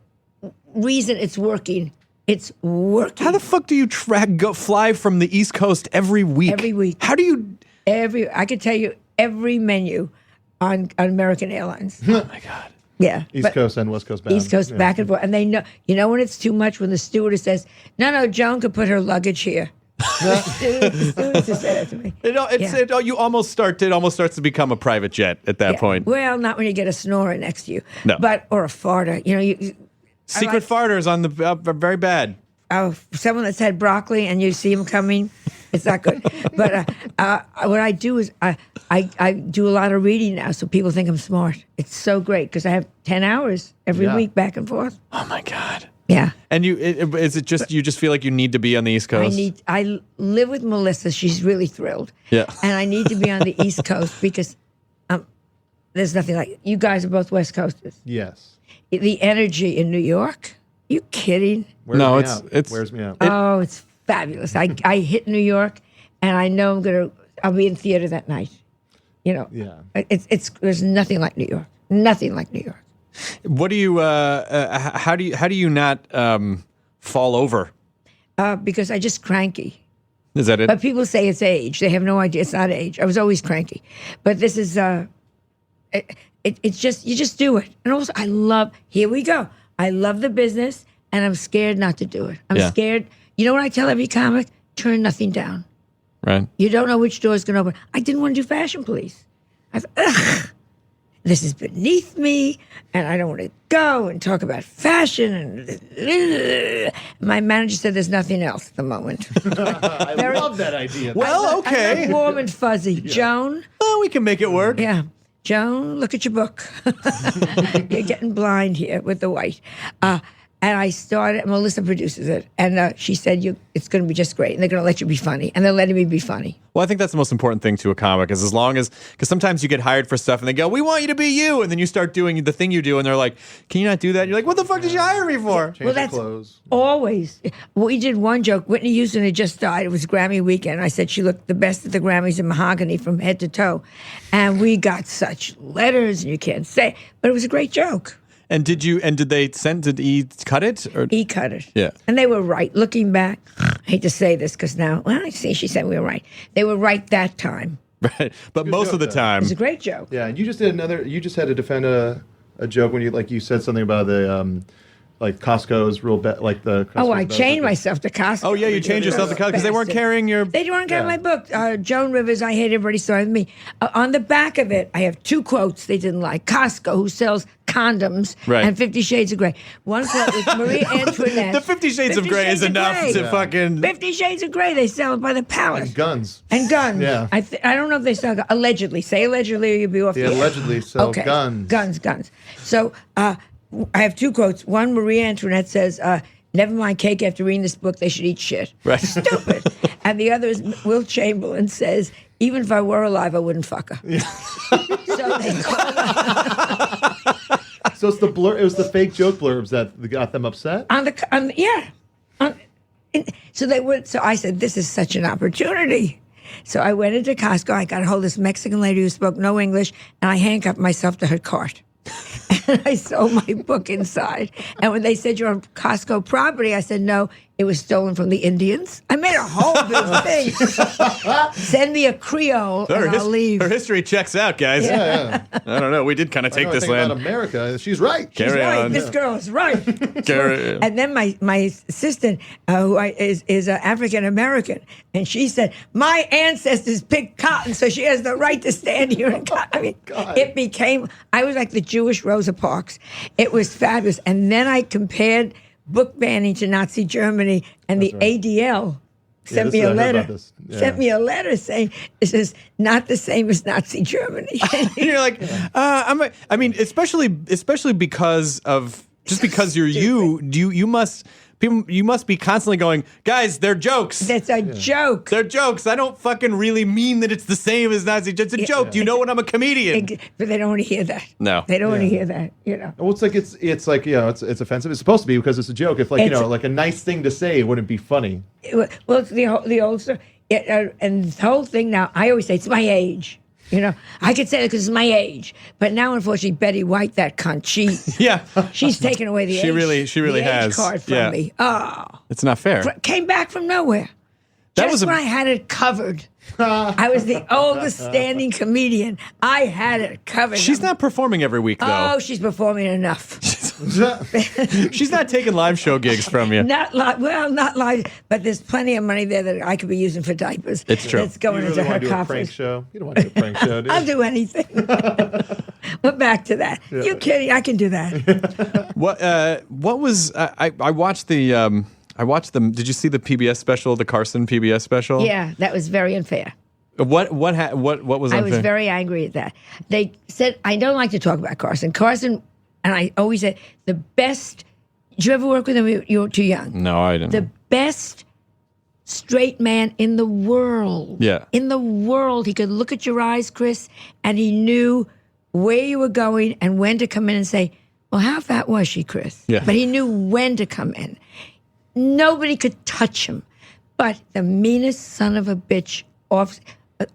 reason it's working. How the fuck do you fly from the East Coast every week? Every week. How do you? I could tell you every menu on American Airlines. Oh my God. Yeah. East Coast and West Coast bound. East Coast back and forth. And they know, when it's too much, when the stewardess says, no, Joan could put her luggage here. The stewardess said that to me. It almost starts to become a private jet at that point. Well, not when you get a snorer next to you. No. Or a farter. Secret farters on the are very bad. Someone that's had broccoli and you see him coming, it's not good. But what I do is I do a lot of reading now, so people think I'm smart. It's so great because I have 10 hours every week back and forth. Oh my God. Yeah. And is it just you just feel like you need to be on the East Coast? I live with Melissa. She's really thrilled. Yeah. And I need to be on the East Coast because there's nothing like you guys are both West Coasters. Yes. The energy in New York. You kidding? Wears me out. Oh, it's fabulous. I hit New York, and I know I'll be in theater that night. Yeah. There's nothing like New York. Nothing like New York. What do you? How do you not fall over? Because I just cranky. Is that it? But people say it's age. They have no idea. It's not age. I was always cranky, but this is. It's just you just do it, and also Here we go. I love the business, and I'm scared not to do it. I'm scared. You know what I tell every comic? Turn nothing down. Right. You don't know which door is going to open. I didn't want to do Fashion Police. I thought, this is beneath me, and I don't want to go and talk about fashion. And my manager said there's nothing else at the moment. I love that idea. Well, okay. I like warm and fuzzy. Joan. Oh, we can make it work. Yeah. Joan, look at your book. You're getting blind here with the white. And I started, Melissa produces it, and she said, it's going to be just great, and they're going to let you be funny, and they're letting me be funny. Well, I think that's the most important thing to a comic is because sometimes you get hired for stuff and they go, we want you to be you. And then you start doing the thing you do and they're like, can you not do that? And you're like, what the fuck did you hire me for? Change your clothes. Always. We did one joke. Whitney Houston had just died. It was Grammy weekend. I said she looked the best at the Grammys in mahogany from head to toe. And we got such letters and you can't say, but it was a great joke. And did he cut it? Or? He cut it. Yeah. And they were right. Looking back, I hate to say this because now, I see she said we were right. They were right that time. Right. But most joke, of the though. time. It was a great joke. Yeah, and you just had to defend a joke when you said something about the like Costco's real bad, like the. I changed myself to Costco. Oh yeah, you changed yourself to Costco because they weren't carrying your. They weren't carrying my book. Joan Rivers, I hate everybody starting with me. On the back of it, I have two quotes they didn't like. Costco, who sells condoms, and 50 Shades of Grey. One quote was Marie Antoinette. The 50 Shades of Grey is enough to fucking. 50 Shades of Grey, they sell it by the pallet. And guns. Yeah. I don't know if they sell allegedly. Say allegedly or you'll be off the air. Allegedly sell guns. Guns. So I have two quotes. One, Marie Antoinette says, never mind cake after reading this book, they should eat shit. Right. Stupid. And the other is Will Chamberlain says, even if I were alive, I wouldn't fuck her. Yeah. So they call her. So it's it was the fake joke blurbs that got them upset? So I said, this is such an opportunity. So I went into Costco, I got a hold of this Mexican lady who spoke no English, and I handcuffed myself to her cart. And I sold my book inside. And when they said you're on Costco property, I said, no, it was stolen from the Indians. I made a whole big thing. Send me a Creole and I'll leave. Her history checks out, guys. Yeah. I don't know. We did kind of take this land. About America. She's right. Carry on. This girl is right. Carry on. And then my assistant, who is African American, and she said, my ancestors picked cotton, so she has the right to stand here and cotton. I mean, I was like the Jewish Rosa Parks. It was fabulous. And then I compared book banning to Nazi Germany, and the ADL sent me a letter. Sent me a letter saying this is not the same as Nazi Germany. And you're like, I mean, especially because of because you're you must. You must be constantly going, guys, they're jokes. That's a joke. They're jokes. I don't fucking really mean that it's the same as Nazi. It's a joke. Do you know when I'm a comedian? But they don't want to hear that. No. They don't want to hear that, you know. Well, it's like it's offensive. It's supposed to be because it's a joke. If like a nice thing to say wouldn't be funny. Well, it's the old story. And the whole thing now, I always say, it's my age. You know, I could say it because it's my age, but now unfortunately Betty White, that cunt, she's taken away the age. She really has age card from me. Oh, it's not fair. Came back from nowhere. When I had it covered. I was the oldest standing comedian. I had it covered. She's not performing every week, though. Oh, she's performing enough. She's not taking live show gigs from you. Not live, but there's plenty of money there that I could be using for diapers. It's true. It's going into her coffers. Prank show? You don't want to do a prank show, do you? I'll do anything. But back to that. Yeah. You kidding? I can do that. What was I watched the I watched them. Did you see the PBS special, the Carson PBS special? Yeah, that was very unfair. What was unfair? I was very angry at that. They said, I don't like to talk about Carson. Carson, and I always said, the best, did you ever work with him? You were too young. No, I didn't. The best straight man in the world. Yeah. In the world. He could look at your eyes, Chris, and he knew where you were going and when to come in and say, well, how fat was she, Chris? Yeah. But he knew when to come in. Nobody could touch him. But the meanest son of a bitch,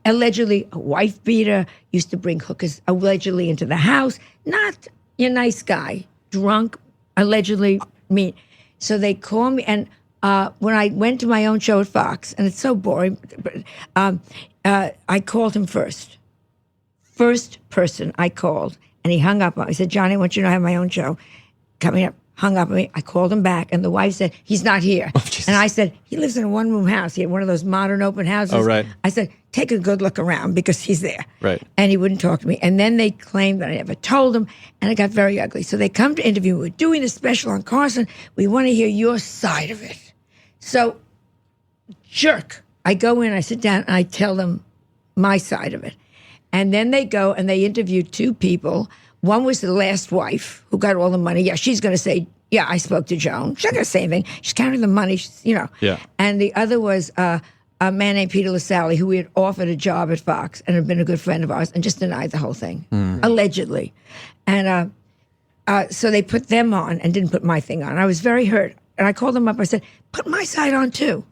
allegedly a wife beater, used to bring hookers allegedly into the house. Not your nice guy, drunk, allegedly mean. So they call me, and when I went to my own show at Fox, and it's so boring, but I called him first. First person I called, and he hung up on me. I said, Johnny, I want you to know I have my own show coming up. Hung up on me. I called him back, and the wife said, he's not here. Oh, and I said, he lives in a one-room house. He had one of those modern open houses. Oh, right. I said, take a good look around because he's there. Right. And he wouldn't talk to me. And then they claimed that I never told him, and it got very ugly. So they come to interview me. We're doing a special on Carson. We want to hear your side of it. So, jerk. I go in, I sit down, and I tell them my side of it. And then they go and they interview two people. One was the last wife who got all the money. Yeah, she's going to say, yeah, I spoke to Joan. She's not going to say anything. She's counting the money, Yeah. And the other was a man named Peter LaSalle, who we had offered a job at Fox and had been a good friend of ours and just denied the whole thing, allegedly. And so they put them on and didn't put my thing on. I was very hurt. And I called them up. I said, put my side on, too.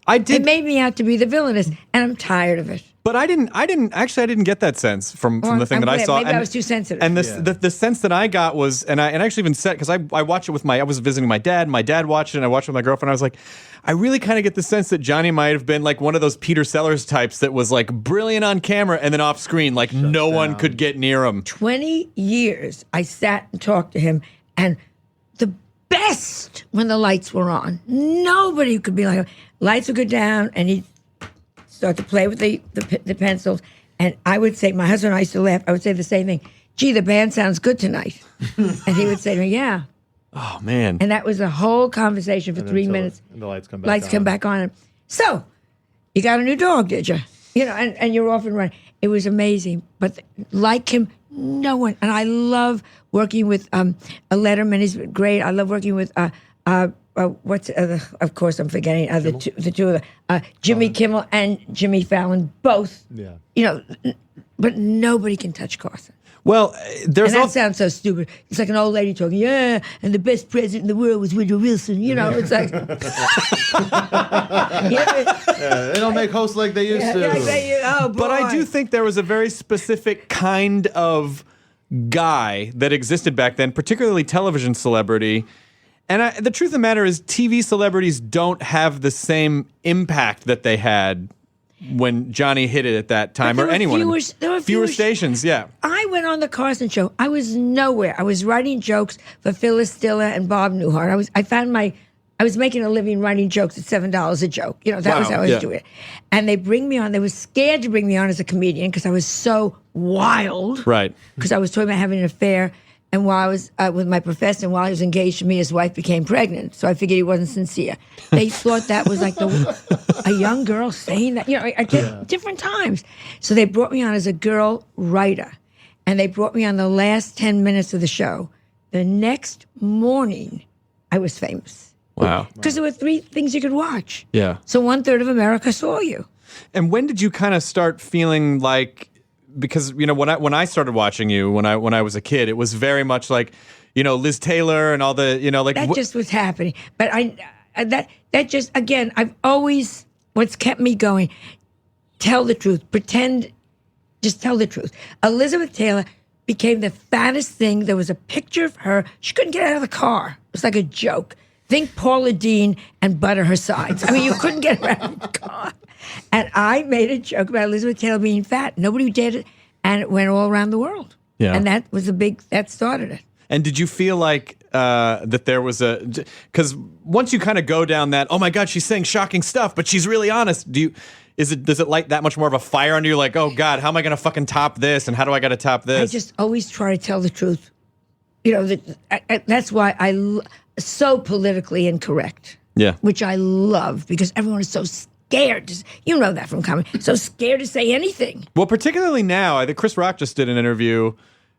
They made me out to be the villainous, and I'm tired of it. But I didn't get that sense from the thing that I saw. Maybe I was too sensitive. And the sense that I got was, and I actually even said, because I watched it with I was visiting my dad. My dad watched it, and I watched it with my girlfriend. I was like, I really kind of get the sense that Johnny might have been like one of those Peter Sellers types that was like brilliant on camera and then off screen, like no one could get near him. 20 years I sat and talked to him, and the best when the lights were on. Nobody could be like him. Lights would go down, and he'd start to play with the pencils. And I would say, my husband and I used to laugh, I would say the same thing. Gee, the band sounds good tonight. And he would say to me, yeah. Oh, man. And that was a whole conversation for 3 minutes. And the lights come back on. So, you got a new dog, did you? And you're off and running. It was amazing. But like him, no one. And I love working with a Letterman. He's great. I love working with of course I'm forgetting the two of them, Jimmy Kimmel and Jimmy Fallon, both. Yeah. But nobody can touch Carson. Well, that sounds so stupid. It's like an old lady talking. Yeah, and the best president in the world was Woodrow Wilson. It's like they don't make hosts like they used to. But I do think there was a very specific kind of guy that existed back then, particularly television celebrity. And the truth of the matter is, TV celebrities don't have the same impact that they had when Johnny hit it at that time, or anyone. There were fewer stations, yeah. I went on the Carson show. I was nowhere. I was writing jokes for Phyllis Diller and Bob Newhart. I was making a living writing jokes at $7 a joke. That was how I was doing it. And they bring me on. They were scared to bring me on as a comedian because I was so wild. Right. Because I was talking about having an affair And while I was with my professor, and while he was engaged to me, his wife became pregnant. So I figured he wasn't sincere. They thought that was like a young girl saying that, at different times. So they brought me on as a girl writer. And they brought me on the last 10 minutes of the show. The next morning, I was famous. Wow. Because there were 3 things you could watch. Yeah. So 1/3 of America saw you. And when did you kind of start feeling like, because when I started watching you when I was a kid, it was very much like, Liz Taylor and all the that just was happening. But that just, again, I've always, what's kept me going, tell the truth, just tell the truth. Elizabeth Taylor became the fattest thing. There was a picture of her. She couldn't get out of the car. It was like a joke. Think Paula Deen and butter her sides. I mean, you couldn't get her out of the car. And I made a joke about Elizabeth Taylor being fat. Nobody did it. And it went all around the world. Yeah. And that was that started it. And did you feel like that there was because once you kind of go down that, oh my God, she's saying shocking stuff, but she's really honest. Does it light that much more of a fire under you? Like, oh God, how am I going to fucking top this? And how do I got to top this? I just always try to tell the truth. That's why so politically incorrect. Yeah. Which I love because everyone is so scared. You know that from comedy. So scared to say anything. Well, particularly now, I think Chris Rock just did an interview,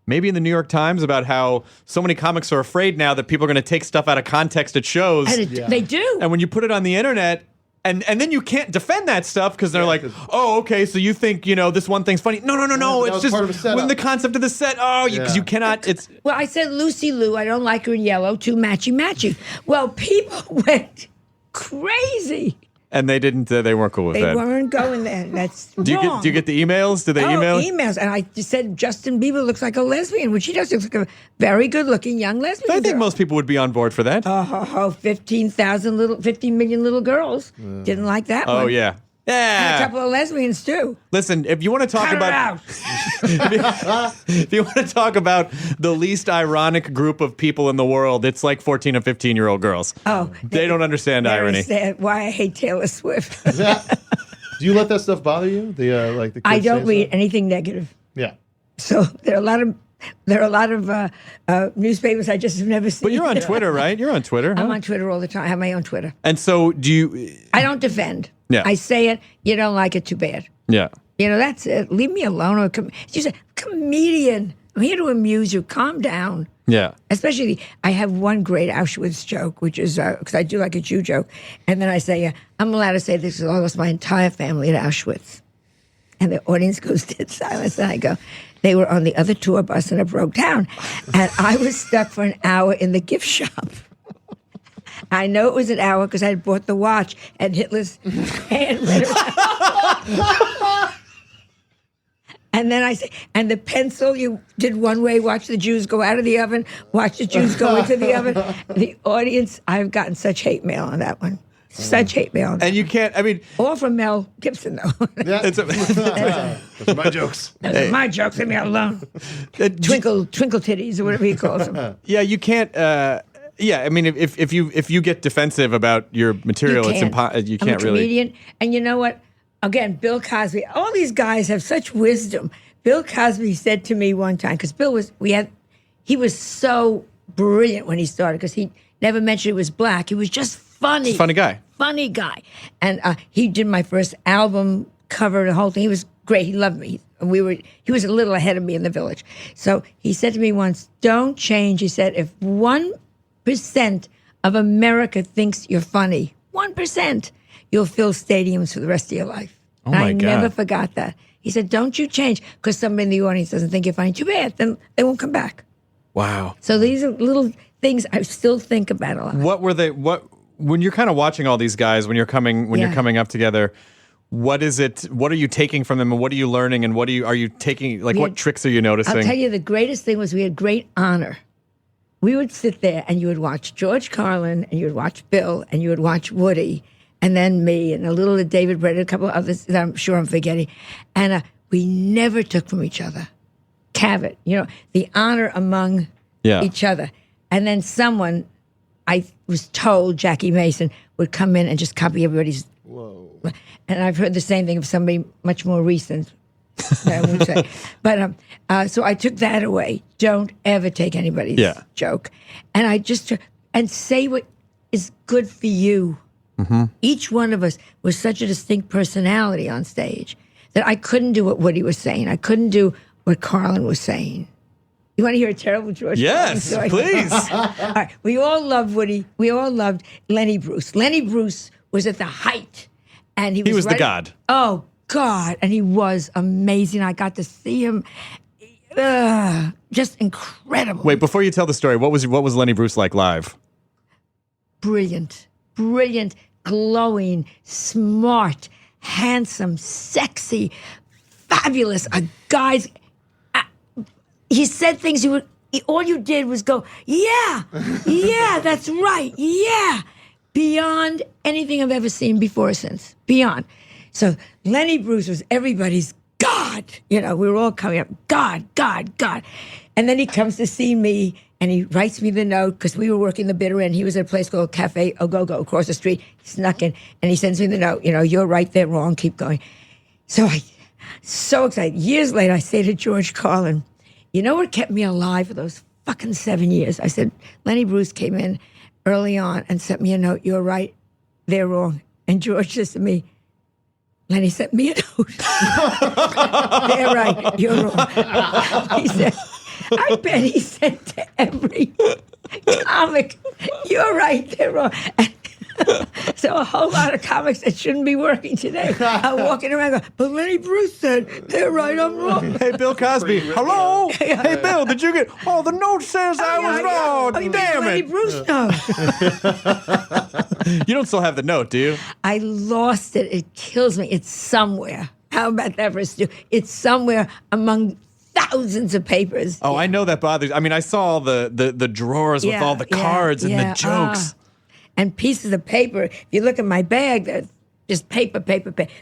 maybe in the New York Times, about how so many comics are afraid now that people are going to take stuff out of context at shows. And they do. And when you put it on the internet, and then you can't defend that stuff because they're like, oh, okay, so you think, this one thing's funny. No. It's just part of a setup. when the concept of the set, because you cannot, it's... Well, I said Lucy Liu, I don't like her in yellow, too matchy-matchy. Well, people went crazy. And they didn't, they weren't cool with that. They weren't going there. That's wrong. Do you get the emails? Do they email? Emails. And I just said Justin Bieber looks like a lesbian, which he does. He looks like a very good-looking young lesbian I think girl. most people would be on board for that. 15 million little girls didn't like that one. Oh, yeah. Yeah. And a couple of lesbians, too. Listen, if you want to talk Cut about... her out. if you want to talk about the least ironic group of people in the world, it's like 14 and 15-year-old girls. Oh. They don't understand irony. Understand why I hate Taylor Swift. Do you let that stuff bother you? The kids I don't saying read stuff? anything negative. Yeah. So there are a lot of newspapers I just have never seen. But you're on Twitter, right? You're on Twitter. I'm on Twitter all the time. I have my own Twitter. And so do you... I don't defend. Yeah. I say it. You don't like it, too bad. Yeah. That's it. Leave me alone. She's a comedian. I'm here to amuse you. Calm down. Yeah. Especially, I have one great Auschwitz joke, which is, because I do like a Jew joke. And then I say, I'm allowed to say this because I lost my entire family at Auschwitz. And the audience goes dead silence. And I go, they were on the other tour bus and it broke down. And I was stuck for an hour in the gift shop. I know it was an hour because I had bought the watch and Hitler's hand went around. And then I say, and the pencil, you did one way, watch the Jews go out of the oven, watch the Jews go into the oven. The audience, I've gotten such hate mail on that one. Such hate mail on that And you can't, I mean... All from Mel Gibson, though. Yeah. Those are my jokes. Those are my jokes, leave me alone. Twinkle titties or whatever he calls them. Yeah, you can't... I mean, if you get defensive about your material, you can't I'm a comedian, and you know what? Again, Bill Cosby. All these guys have such wisdom. Bill Cosby said to me one time, because he was so brilliant when he started, because he never mentioned he was black. He was just funny. He's a funny guy. Funny guy, and he did my first album cover, the whole thing. He was great. He loved me. He was a little ahead of me in the Village. So he said to me once, "Don't change." He said, "If 1% of America thinks you're funny, 1%, you'll fill stadiums for the rest of your life." Oh my God. I never forgot that. He said, "Don't you change because somebody in the audience doesn't think you're funny. Too bad. Then they won't come back." Wow. So these are little things I still think about a lot. What were they? When you're kind of watching all these guys, when you're coming up together, what is it? What are you taking from them, and what are you learning, and are you taking? Like, what tricks are you noticing? I'll tell you, the greatest thing was we had great honor. We would sit there, and you would watch George Carlin, and you would watch Bill, and you would watch Woody, and then me, and a little of David Brett, and a couple of others that I'm sure I'm forgetting. And we never took from each other. Cavett, the honor among each other. And then someone, I was told, Jackie Mason, would come in and just copy everybody's. Whoa. And I've heard the same thing of somebody much more recent. I won't say. But so I took that away. Don't ever take anybody's joke. And I just and say what is good for you. Mm-hmm. Each one of us was such a distinct personality on stage that I couldn't do what Woody was saying. I couldn't do what Carlin was saying. You want to hear a terrible George Carlin story? Please. All right. We all loved Woody. We all loved Lenny Bruce. Lenny Bruce was at the height. And he was the god. Oh, God. And he was amazing. I got to see him. Just incredible. Wait, before you tell the story, what was Lenny Bruce like live? Brilliant, glowing, smart, handsome, sexy, fabulous. A guy's. He said things all you did was go, yeah, that's right, yeah. Beyond anything I've ever seen before or since. Beyond. So Lenny Bruce was everybody's God. You know, we were all coming up, God. And then he comes to see me and he writes me the note because we were working the bitter end. He was at a place called Cafe Ogogo across the street. He snuck in and he sends me the note. You know, you're right, they're wrong, keep going. So so excited. Years later, I say to George Carlin, you know what kept me alive for those fucking 7 years? I said, Lenny Bruce came in early on and sent me a note. You're right, they're wrong. And George says to me, Lenny sent me a note. They're right, you're wrong. He said, I bet he said to every comic, you're right, they're wrong. So a whole lot of comics that shouldn't be working today are walking around going, but Lenny Bruce said, they're right, I'm wrong. Hey, Bill Cosby, hello? Hey, Bill, did you get, the note says I was wrong. You Damn Lenny it. Bruce note. You don't still have the note, do you? I lost it. It kills me. It's somewhere. How about that for a stew? It's somewhere among thousands of papers. Oh, I know that bothers. I mean, I saw the drawers with all the cards and the jokes. And pieces of paper. If you look at my bag, there's just paper.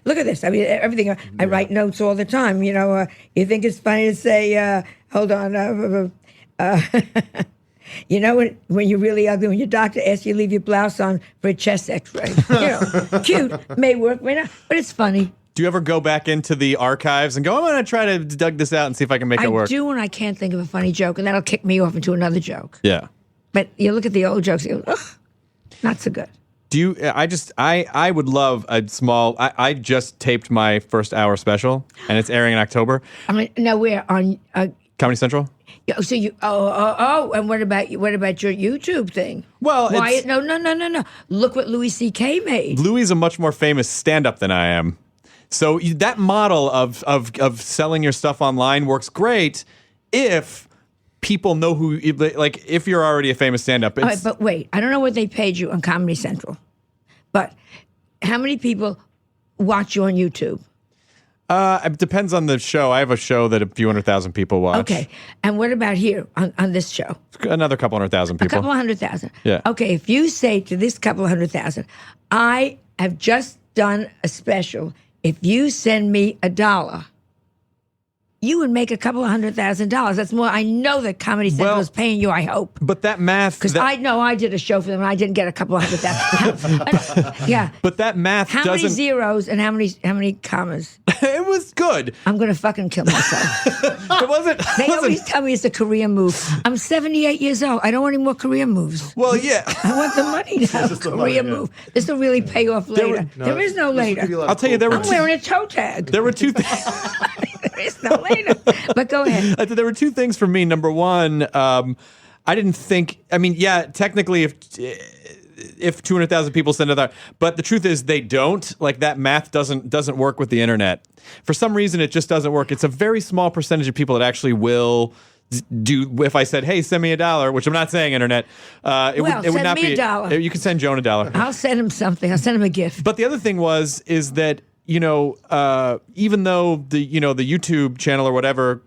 Look at this. I mean, everything. I write notes all the time. You know, you think it's funny to say, hold on. You know, when you're really ugly, when your doctor asks you to leave your blouse on for a chest x-ray. You know, cute, may work, may not, but it's funny. Do you ever go back into the archives and go, I'm going to try to dug this out and see if I can make it work? I do when I can't think of a funny joke, and that'll kick me off into another joke. Yeah. But you look at the old jokes, you go, ugh, not so good. Do you, I would love a small, I just taped my first hour special, and it's airing in October. I mean, no, we're on... Comedy Central? So you and what about your YouTube thing? Well, no. Look what Louis C.K. made. Louis is a much more famous stand-up than I am. So that model of selling your stuff online works great if people know who, like, if you're already a famous stand-up. All right, but wait, I don't know what they paid you on Comedy Central, but how many people watch you on YouTube? It depends on the show. I have a show that a few 100,000 people watch. Okay. And what about here on this show? Another couple 100,000 people. A couple 100,000. Yeah. Okay. If you say to this couple 100,000, I have just done a special. If you send me $1, you would make a couple of $100,000. That's more. I know that Comedy Central is paying you, I hope. But that math... Because I know I did a show for them and I didn't get a couple of $100,000. Yeah. But that math doesn't... How many zeros and how many commas? It was good. I'm going to fucking kill myself. It wasn't... They always tell me it's a career move. I'm 78 years old. I don't want any more career moves. Well, yeah. I want the money now. Career move. This will really pay off later. There is no later. I'll tell you, there were... I'm wearing a toe tag. There were two things... There is no later. But go ahead. There were two things for me. Number one, I didn't think... I mean, yeah, technically, if 200,000 people send it, but the truth is they don't. Like, that math doesn't work with the internet. For some reason, it just doesn't work. It's a very small percentage of people that actually will do. If I said, "Hey, send me $1," which I'm not saying internet, it would not be $1. You can send Joan $1. I'll send him something. I'll send him a gift. But the other thing is that, you know, even though the YouTube channel or whatever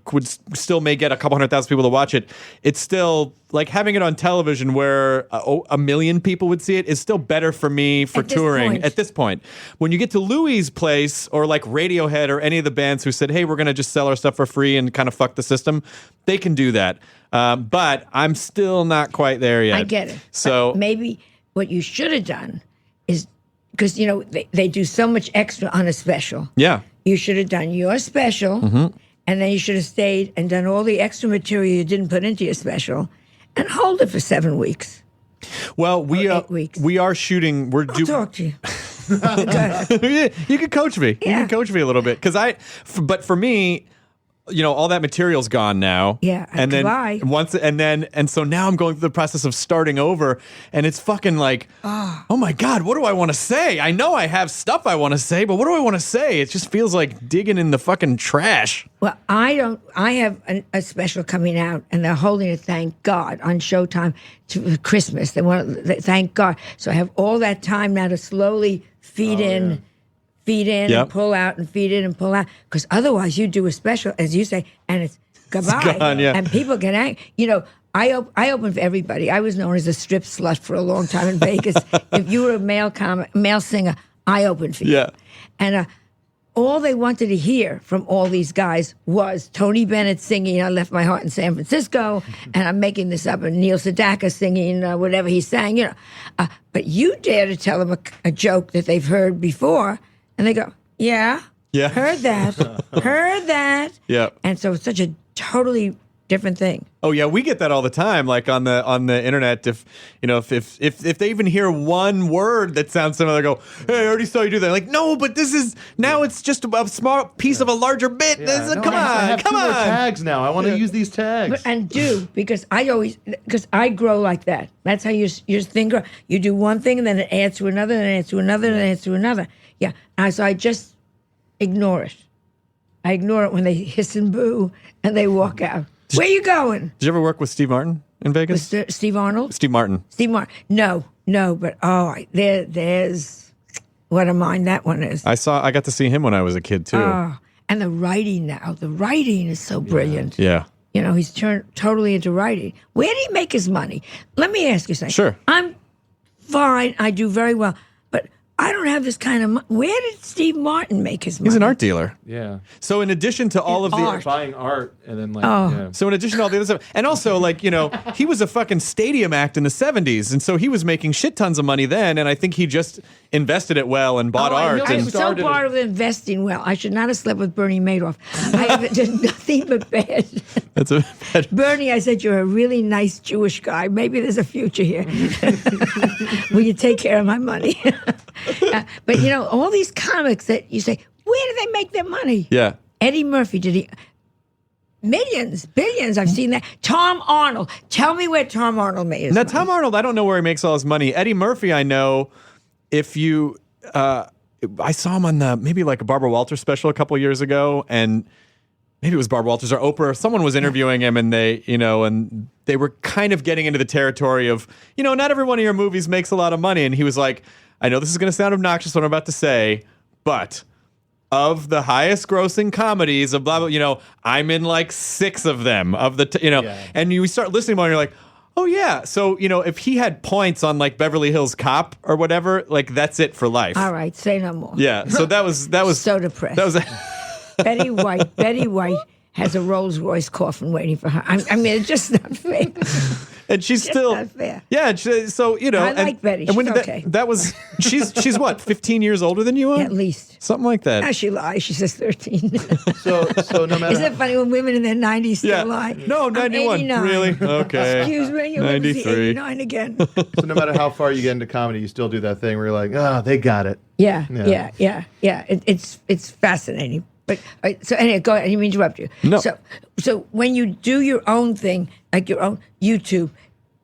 still may get a couple 100,000 people to watch it, it's still like having it on television where a million people would see it is still better for me for touring at this point. When you get to Louis' place or like Radiohead or any of the bands who said, "Hey, we're going to just sell our stuff for free and kind of fuck the system," they can do that. But I'm still not quite there yet. I get it. So but maybe what you should have done is, because, you know, they do so much extra on a special. Yeah. You should have done your special, and then you should have stayed and done all the extra material you didn't put into your special, and hold it for 7 weeks. Well, 8 weeks. we are shooting. We're I'll talk to you. Go ahead. You can coach me. Yeah. You can coach me a little bit but for me, all that material's gone now. Yeah, and then goodbye. and so now I'm going through the process of starting over, and it's fucking like, oh my god, what do I want to say? I know I have stuff I want to say, but what do I want to say? It just feels like digging in the fucking trash. Well, I don't. I have a special coming out, and they're holding it. Thank God on Showtime for Christmas. Thank God. So I have all that time now to slowly feed in. Feed in Yep. and pull out and feed in and pull out. Because otherwise you do a special, as you say, and it's goodbye. gone, yeah. And people get angry. I open for everybody. I was known as a strip slut for a long time in Vegas. If you were a male singer, I opened for you. Yeah. And all they wanted to hear from all these guys was Tony Bennett singing "I Left My Heart in San Francisco," and I'm making this up, and Neil Sedaka singing whatever he sang, But you dare to tell them a joke that they've heard before, and they go, yeah, heard that, heard that. Yeah. And so it's such a totally different thing. Oh yeah, we get that all the time. Like on the internet, if they even hear one word that sounds similar, they go, "Hey, I already saw you do that." Like, no, but this is now it's just a small piece of a larger bit. Come I have on. two more tags now. I want to use these tags. Because I grow like that. That's how your thing grows. You do one thing and then it adds to another, and it adds to another, and it adds to another. Yeah. So I just ignore it. I ignore it when they hiss and boo and they walk out. Where you going? Did you ever work with Steve Martin in Vegas? Steve Arnold? Steve Martin. Steve Martin. No, but there's what a mind that one is. I got to see him when I was a kid too. And the writing now. The writing is so brilliant. Yeah. He's turned totally into writing. Where did he make his money? Let me ask you something. Sure. I'm fine. I do very well. But I don't have this kind of money. Where did Steve Martin make his money? He's an art dealer. Yeah. So in addition to all of the Buying art and then So in addition to all the other stuff, and also he was a fucking stadium act in the 70s, and so he was making shit tons of money then, and I think he just invested it well and bought art. I'm And so part of investing well. I should not have slept with Bernie Madoff. I have done nothing but bad. that's a bad. Bernie, I said, you're a really nice Jewish guy. Maybe there's a future here. Will you take care of my money? But all these comics that you say, where do they make their money? Yeah. Eddie Murphy, did he? Millions, billions. I've seen that. Tom Arnold. Tell me where Tom Arnold made his Now money. Tom Arnold, I don't know where he makes all his money. Eddie Murphy, I know. If you, I saw him on maybe like a Barbara Walters special a couple years ago, and maybe it was Barbara Walters or Oprah. Someone was interviewing him, and they were kind of getting into the territory of, not every one of your movies makes a lot of money, and he was like, I know this is going to sound obnoxious what I'm about to say, but of the highest grossing comedies of blah blah, I'm in like 6 of them of the and you start listening to them and you're like, oh yeah, so if he had points on like Beverly Hills Cop or whatever, like that's it for life. All right, say no more. Yeah, so that was So depressed. That was Betty White has a Rolls Royce coffin waiting for her. I mean, it's just not fair. and she's still not fair. Yeah, so I like Betty. And when She's did okay. that was she's what, 15 years older than you are? At least. Something like that. Now she lies. She says 13. So no matter. Isn't it funny when women in their 90s still Yeah. lie? No, I'm 91. 89. Really? Okay. Excuse me, you'll never see 93. 89 again. So no matter how far you get into comedy, you still do that thing where you're like, they got it. Yeah. Yeah. It's fascinating. But so anyway, go ahead. I didn't mean to interrupt you. No. So when you do your own thing, like your own YouTube,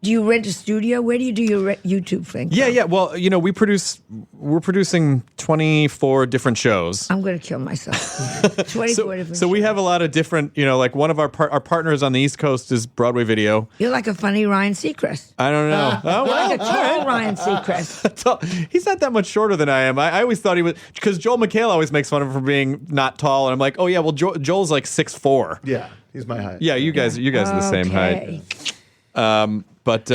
do you rent a studio? Where do you do your YouTube thing? Yeah. Well, we're producing 24 different shows. I'm going to kill myself. 24 different So we shows. have a lot of different, like one of our partners on the East Coast is Broadway Video. You're like a funny Ryan Seacrest. I don't know. Oh, You're well, like a tall Ryan Seacrest. tall. He's not that much shorter than I am. I always thought he was, because Joel McHale always makes fun of him for being not tall, and I'm like, oh yeah, well Joel's like 6'4". Yeah, he's my height. Yeah, you guys are the same height. Okay. But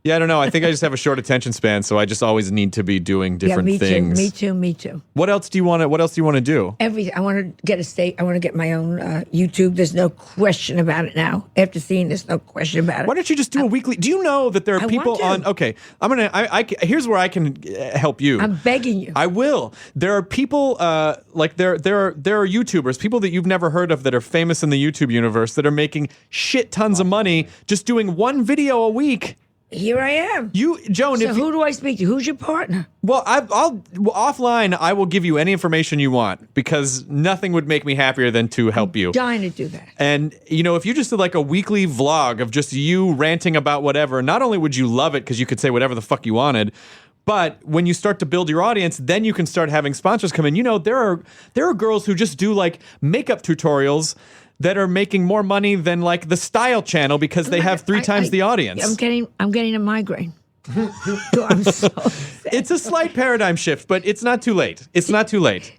Yeah, I don't know. I think I just have a short attention span, so I just always need to be doing different things. Me too. What else do you want to do? Everything. I want to get I want to get my own YouTube. There's no question about it now. After seeing this, no question about it. Why don't you just do a weekly? Do you know that there are people on? Okay, here's where I can help you. I'm begging you. I will. There are people like there are YouTubers, people that you've never heard of that are famous in the YouTube universe that are making shit tons of money just doing one video a week. Here I am. Joan. So who do I speak to? Who's your partner? Well, I'll offline. I will give you any information you want because nothing would make me happier than to help you. Dying to do that. And if you just did like a weekly vlog of just you ranting about whatever, not only would you love it because you could say whatever the fuck you wanted, but when you start to build your audience, then you can start having sponsors come in. There are girls who just do like makeup tutorials that are making more money than like the Style Channel because they have three times the audience. I'm getting a migraine. I'm so sad. It's a slight paradigm shift, but it's not too late.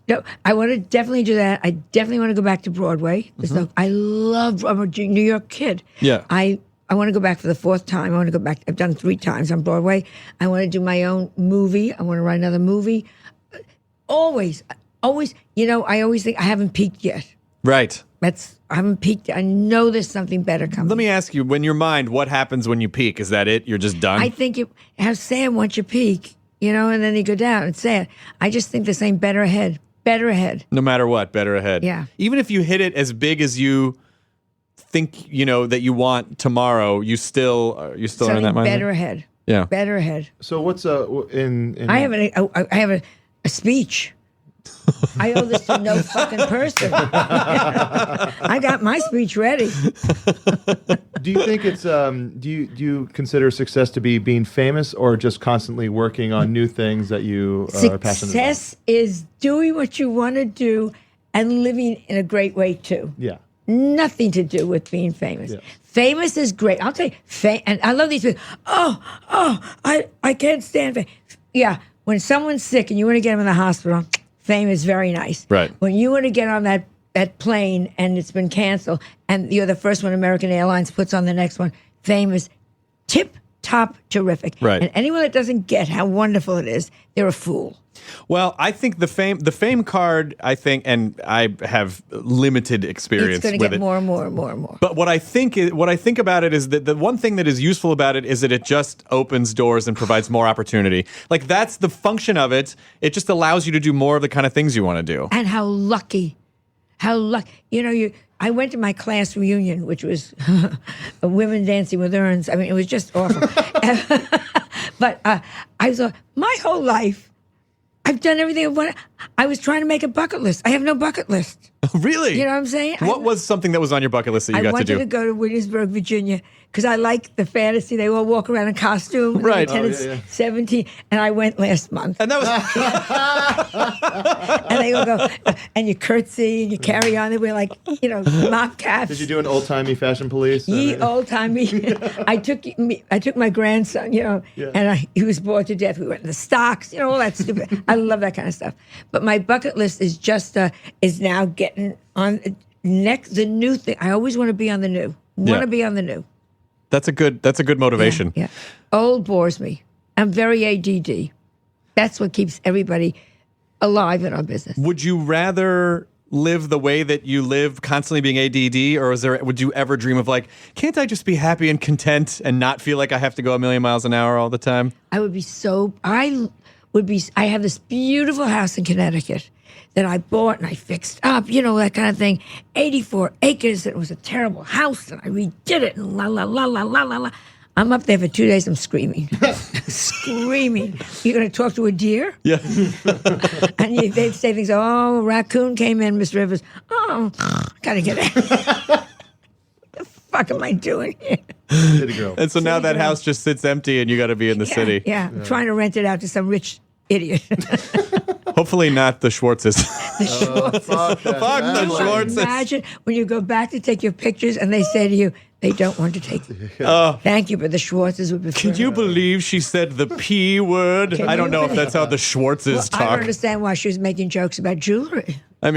No, I want to definitely do that. I definitely want to go back to Broadway. Mm-hmm. I'm a New York kid. Yeah. I want to go back for the fourth time. I want to go back. I've done 3 times on Broadway. I want to do my own movie. I want to write another movie. Always. I always think I haven't peaked yet. Right. I haven't peaked. I know there's something better coming. Let me ask you, in your mind, what happens when you peak? Is that it? You're just done? I think how sad once you peak, and then you go down. It's sad. I just think the same better ahead. Better ahead. No matter what, better ahead. Yeah. Even if you hit it as big as you think, that you want tomorrow, you still are in that mindset? Better ahead. Yeah. Better ahead. So what's in I have a speech. I owe this to no fucking person. I got my speech ready. Do you think it's do you consider success to be being famous or just constantly working on new things that you are passionate about? Success is doing what you want to do and living in a great way too. Yeah. Nothing to do with being famous. Yeah. Famous is great. I'll tell you, and I love these people. I can't stand fame. Yeah, when someone's sick and you want to get them in the hospital, fame is very nice. Right. When you want to get on that plane and it's been canceled and you're the first one American Airlines puts on the next one, fame is tip-top terrific. Right. And anyone that doesn't get how wonderful it is, they're a fool. Well, I think the fame card, and I have limited experience with it. It's going to get more and more and more and more. But what I think about it is that the one thing that is useful about it is that it just opens doors and provides more opportunity. Like that's the function of it. It just allows you to do more of the kind of things you want to do. And how lucky. I went to my class reunion, which was women dancing with urns. I mean, it was just awful. But I thought, my whole life, I've done everything I wanted. I was trying to make a bucket list. I have no bucket list. Really? You know what I'm saying? What was something that was on your bucket list that you got to do? I wanted to go to Williamsburg, Virginia, because I like the fantasy. They all walk around in costume. Right. Lieutenant's 17, and I went last month. And that was... And they all go, and you curtsy, and you carry on. They wear mock caps. Did you do an old-timey fashion police? Old-timey. I took my grandson, and he was bored to death. We went to the stocks, all that stupid. I love that kind of stuff. But my bucket list is just is now getting on the new thing. I always want to be on the new. Be on the new. That's a good motivation. Yeah. Old bores me. I'm very ADD. That's what keeps everybody alive in our business. Would you rather live the way that you live, constantly being ADD, or would you ever dream of can't I just be happy and content and not feel like I have to go 1,000,000 miles an hour all the time? I have this beautiful house in Connecticut that I bought and I fixed up, that kind of thing. 84 acres, and it was a terrible house, and I redid it, and la, la, la, la, la, la, la. I'm up there for 2 days, I'm screaming. Screaming. You're going to talk to a deer? Yeah. And they'd say things, oh, a raccoon came in, Miss Rivers. Oh, got to get out. The fuck am I doing here? City girl. And so now that house just sits empty and you got to be in the city. Yeah, I'm trying to rent it out to some rich idiot. Hopefully not the Schwartzes. The Schwartzes. Fuck the Schwartzes. Imagine when you go back to take your pictures and they say to you, they don't want to take them. Thank you, but the Schwartzes would prefer. Can you believe she said the P word? I don't know if that's how the Schwartzes talk. I don't understand why she was making jokes about jewelry. I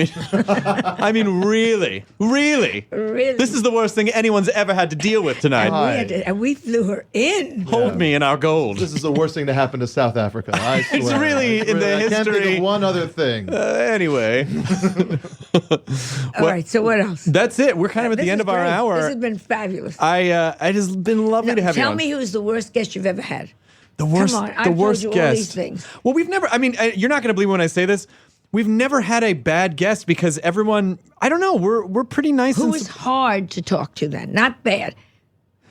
mean, really. Really? This is the worst thing anyone's ever had to deal with tonight. And we flew her in. Hold me in our gold. This is the worst thing to happen to South Africa. I swear. It's really in the I can't think history. of one other thing. Anyway. All right, so what else? That's it. We're kind of at the end of our great. hour. This has been fabulous. It has been lovely to have you on. Tell me who's the worst guest you've ever had. The worst, Come on, the I've worst told you guest. all these things. Well, we've never. I mean, you're not going to believe when I say this. We've never had a bad guest because everyone. I don't know. We're pretty nice. Who is hard to talk to then? Not bad.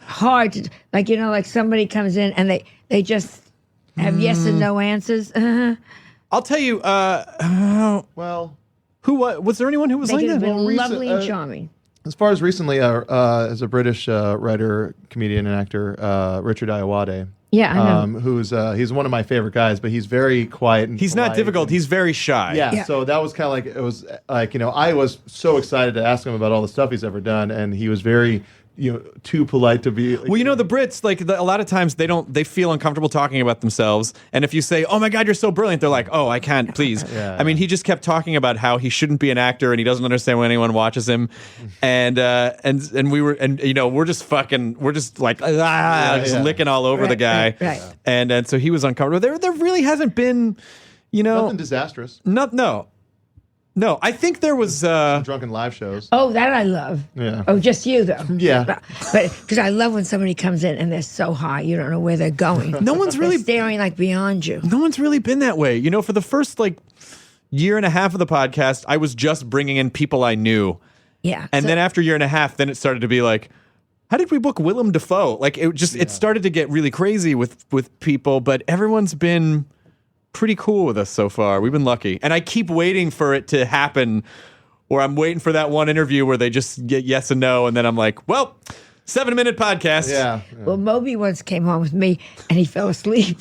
Hard to like somebody comes in and they just have yes and no answers. I'll tell you. Well, who was there anyone who was They like could have that? been lovely and charming. as far as recently, as a British writer, comedian, and actor, Richard Ayoade. Yeah, I know. He's one of my favorite guys, but he's very quiet and He's not polite difficult. and- He's very shy. Yeah, so that was kind of like, it was like, I was so excited to ask him about all the stuff he's ever done, and he was very, too polite to be. Well, the Brits, a lot of times they feel uncomfortable talking about themselves. And if you say, "Oh my God, you're so brilliant," they're like, "Oh, I can't, please." Yeah. I mean, he just kept talking about how he shouldn't be an actor and he doesn't understand when anyone watches him. And we're just like, licking all over the guy. Right. And so he was uncomfortable. There really hasn't been, Nothing disastrous. No, I think there was. Drunken live shows. Oh, that I love. Yeah. Oh, just you though. Yeah. But because I love when somebody comes in and they're so high, you don't know where they're going. No one's really They're staring like beyond you. No one's really been that way. For the first year and a half of the podcast, I was just bringing in people I knew. Yeah. And then after a year and a half, then it started to be like, how did we book Willem Dafoe? It started to get really crazy with people, but everyone's been pretty cool with us so far. We've been lucky. And I keep waiting for it to happen, or I'm waiting for that one interview where they just get yes and no, and then I'm like, well, 7-minute podcast. Yeah. Well, Moby once came home with me and he fell asleep.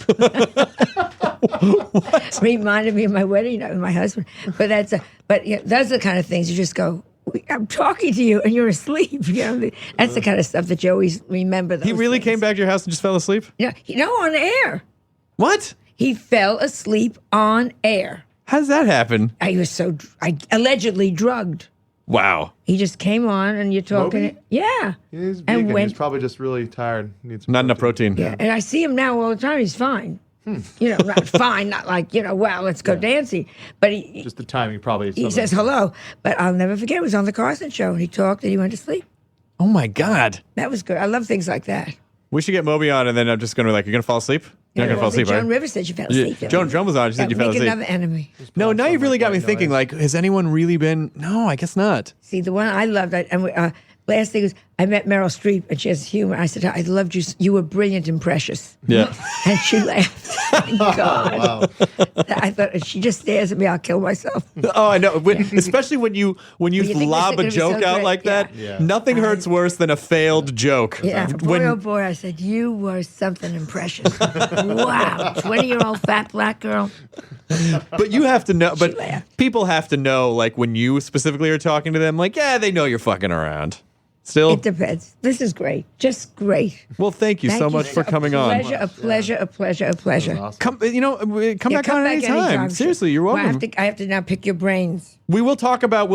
Reminded me of my wedding night with my husband. But those are the kind of things you just go, I'm talking to you and you're asleep. That's the kind of stuff that you always remember. He really came back to your house and just fell asleep? On air. What? He fell asleep on air. How does that happen? I was allegedly drugged. Wow. He just came on and you're talking. Moby? Yeah. He's And vegan. went- He's probably just really tired. Needs some Not enough protein. Yeah. And I see him now all the time. He's fine. Not fine, not like, wow, let's go dancing. But he Just the timing, probably. he says hello. But I'll never forget, it was on the Carson show and he talked and he went to sleep. Oh my God. That was good. I love things like that. We should get Moby on, and then I'm just going to be like, you're going to fall asleep? You're not going to fall asleep, Joan right? Rivers said you fell asleep. Joan was on. She said you fell Make asleep. another enemy. No, now you've really got me white thinking, noise. has anyone really been? No, I guess not. See, the one I loved, last thing was, I met Meryl Streep and she has humor. I said, I loved you. You were brilliant and precious. Yeah. And she laughed. Thank God. Wow. I thought, if she just stares at me, I'll kill myself. Oh, I know. Especially when you you think lob this a is gonna be joke so out great. like that, Yeah. nothing hurts worse than a failed joke. Yeah, boy, oh boy, I said, you were something and precious. Wow, 20-year-old fat black girl. But you have to know, but laughed. people have to know, when you specifically are talking to them, they know you're fucking around. Still? It depends. This is great. Just great. Well, thank you so much for coming on. A pleasure. Awesome. Come back on anytime. anytime. Seriously, you're Well, welcome. I have to now pick your brains. We'll talk about the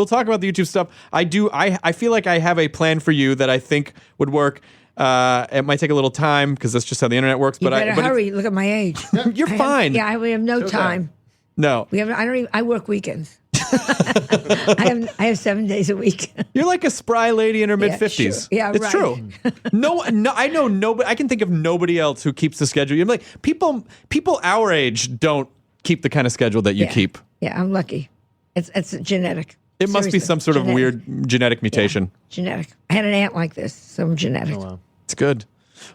YouTube stuff. I feel like I have a plan for you that I think would work. It might take a little time because that's just how the internet works. You But better hurry. Look at my age. You're fine. We have no time. No, I work weekends. I have 7 days a week. you're like a spry lady in her mid 50s. sure. Yeah, it's right. true. No, I know nobody. I can think of nobody else who keeps the schedule. You're like people our age don't keep the kind of schedule that you keep. Yeah, I'm lucky. It's genetic. It must be Seriously, some sort of genetic. weird genetic mutation. Genetic. I had an aunt like this, so I'm genetic. Oh, wow. It's good.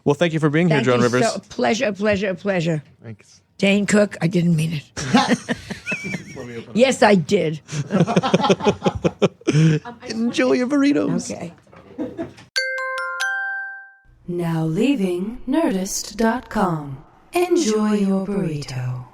Well, thank you for being Thank here, Joan you Rivers. so pleasure. Thanks. Dane Cook, I didn't mean it. Yes, I did. Enjoy your burritos. Okay. Now leaving Nerdist.com. Enjoy your burrito.